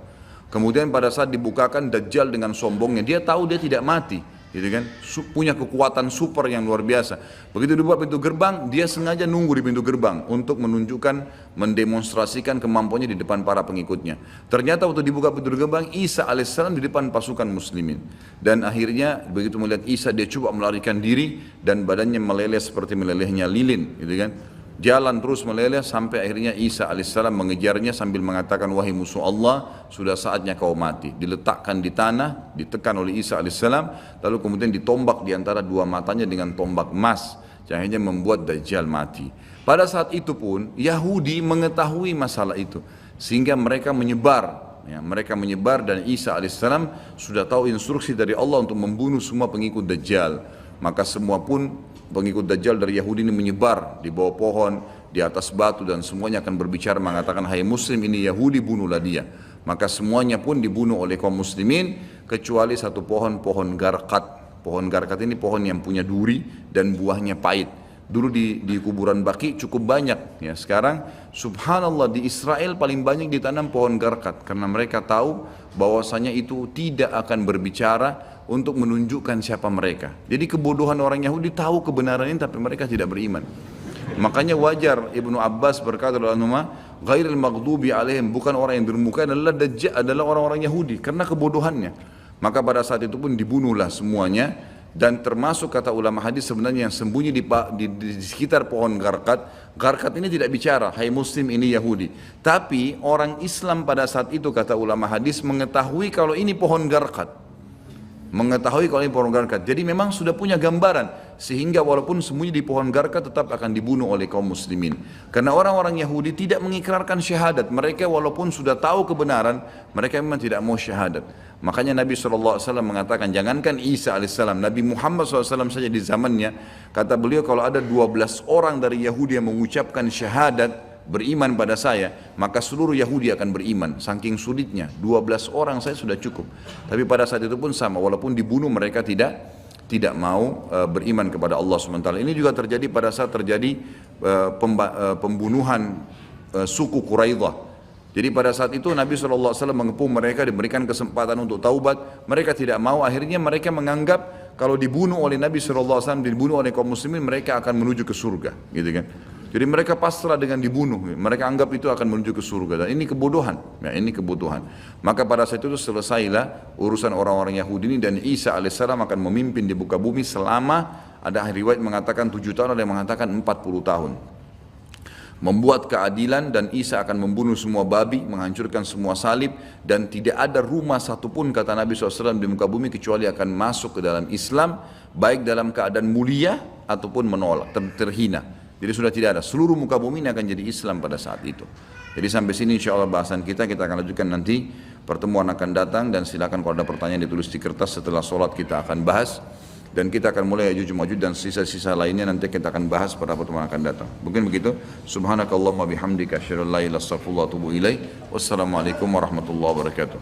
Kemudian pada saat dibukakan, Dajjal dengan sombongnya, dia tahu dia tidak mati, gitu kan? Punya kekuatan super yang luar biasa. Begitu dibuka pintu gerbang, dia sengaja nunggu di pintu gerbang untuk menunjukkan, mendemonstrasikan kemampuannya di depan para pengikutnya. Ternyata waktu dibuka pintu gerbang, Isa alaihissalam di depan pasukan muslimin. Dan akhirnya begitu melihat Isa, dia coba melarikan diri dan badannya meleleh seperti melelehnya lilin, gitu kan? Jalan terus meleleh sampai akhirnya Isa alaihissalam mengejarnya sambil mengatakan, wahai musuh Allah, sudah saatnya kau mati. Diletakkan di tanah, ditekan oleh Isa alaihissalam, lalu kemudian ditombak di antara dua matanya dengan tombak emas, yang akhirnya membuat Dajjal mati. Pada saat itu pun Yahudi mengetahui masalah itu, sehingga mereka menyebar. Ya, mereka menyebar dan Isa alaihissalam sudah tahu instruksi dari Allah untuk membunuh semua pengikut Dajjal. Maka semua pun pengikut Dajjal dari Yahudi ini menyebar di bawah pohon, di atas batu, dan semuanya akan berbicara mengatakan, hai muslim, ini Yahudi, bunuhlah dia. Maka semuanya pun dibunuh oleh kaum muslimin kecuali satu pohon, pohon garkat. Pohon garkat ini pohon yang punya duri dan buahnya pahit. Dulu di kuburan Baqi cukup banyak, ya. Sekarang subhanallah di Israel paling banyak ditanam pohon garkat karena mereka tahu bahwasanya itu tidak akan berbicara untuk menunjukkan siapa mereka. Jadi kebodohan orang Yahudi tahu kebenaran ini tapi mereka tidak beriman. Makanya wajar Ibnu Abbas berkata dalam nama ghairil maghdubi alaihim, bukan orang yang durmuka adalah Dajjal, adalah orang-orang Yahudi karena kebodohannya. Maka pada saat itu pun dibunuhlah semuanya. Dan termasuk kata ulama hadis sebenarnya yang sembunyi di sekitar pohon garkat. Garkat ini tidak bicara, hai muslim ini Yahudi. Tapi orang Islam pada saat itu kata ulama hadis mengetahui kalau ini pohon garkat. Mengetahui kalau ini pohon garkat. Jadi memang sudah punya gambaran. Sehingga walaupun sembunyi di pohon garkat tetap akan dibunuh oleh kaum muslimin. Karena orang-orang Yahudi tidak mengikrarkan syahadat. Mereka walaupun sudah tahu kebenaran, mereka memang tidak mau syahadat. Makanya Nabi SAW mengatakan, jangankan Isa alaihissalam, Nabi Muhammad SAW saja di zamannya, kata beliau kalau ada 12 orang dari Yahudi yang mengucapkan syahadat, beriman pada saya, maka seluruh Yahudi akan beriman. Saking sulitnya, 12 orang saya sudah cukup. Tapi pada saat itu pun sama, walaupun dibunuh mereka tidak mau beriman kepada Allah SWT. Ini juga terjadi pada saat terjadi pembunuhan suku Quraidah. Jadi pada saat itu Nabi SAW mengepung mereka, diberikan kesempatan untuk taubat, mereka tidak mau. Akhirnya mereka menganggap kalau dibunuh oleh Nabi SAW, dibunuh oleh kaum muslimin, mereka akan menuju ke surga, gitu kan? Jadi mereka pasrah dengan dibunuh, mereka anggap itu akan menuju ke surga. Dan ini kebodohan, ya, ini kebodohan. Maka pada saat itu selesailah urusan orang-orang Yahudi ini, dan Isa alaihissalam akan memimpin di muka bumi selama, ada riwayat mengatakan 7 tahun, ada yang mengatakan 40 tahun. Membuat keadilan, dan Isa akan membunuh semua babi, menghancurkan semua salib, dan tidak ada rumah satupun kata Nabi SAW di muka bumi kecuali akan masuk ke dalam Islam, baik dalam keadaan mulia ataupun menolak, terhina. Jadi sudah tidak ada, seluruh muka bumi ini akan jadi Islam pada saat itu. Jadi sampai sini insya Allah bahasan kita akan lanjutkan nanti, pertemuan akan datang, dan silakan kalau ada pertanyaan ditulis di kertas, setelah sholat kita akan bahas. dan kita akan mulai Ya'juj Ma'juj dan sisa-sisa lainnya nanti kita akan bahas pada pertemuan akan datang. Mungkin begitu. Subhanakallahumma bihamdika asyhadu an la ilaha illa anta astaghfiruka wa atubu ilaik. Wassalamualaikum warahmatullahi wabarakatuh.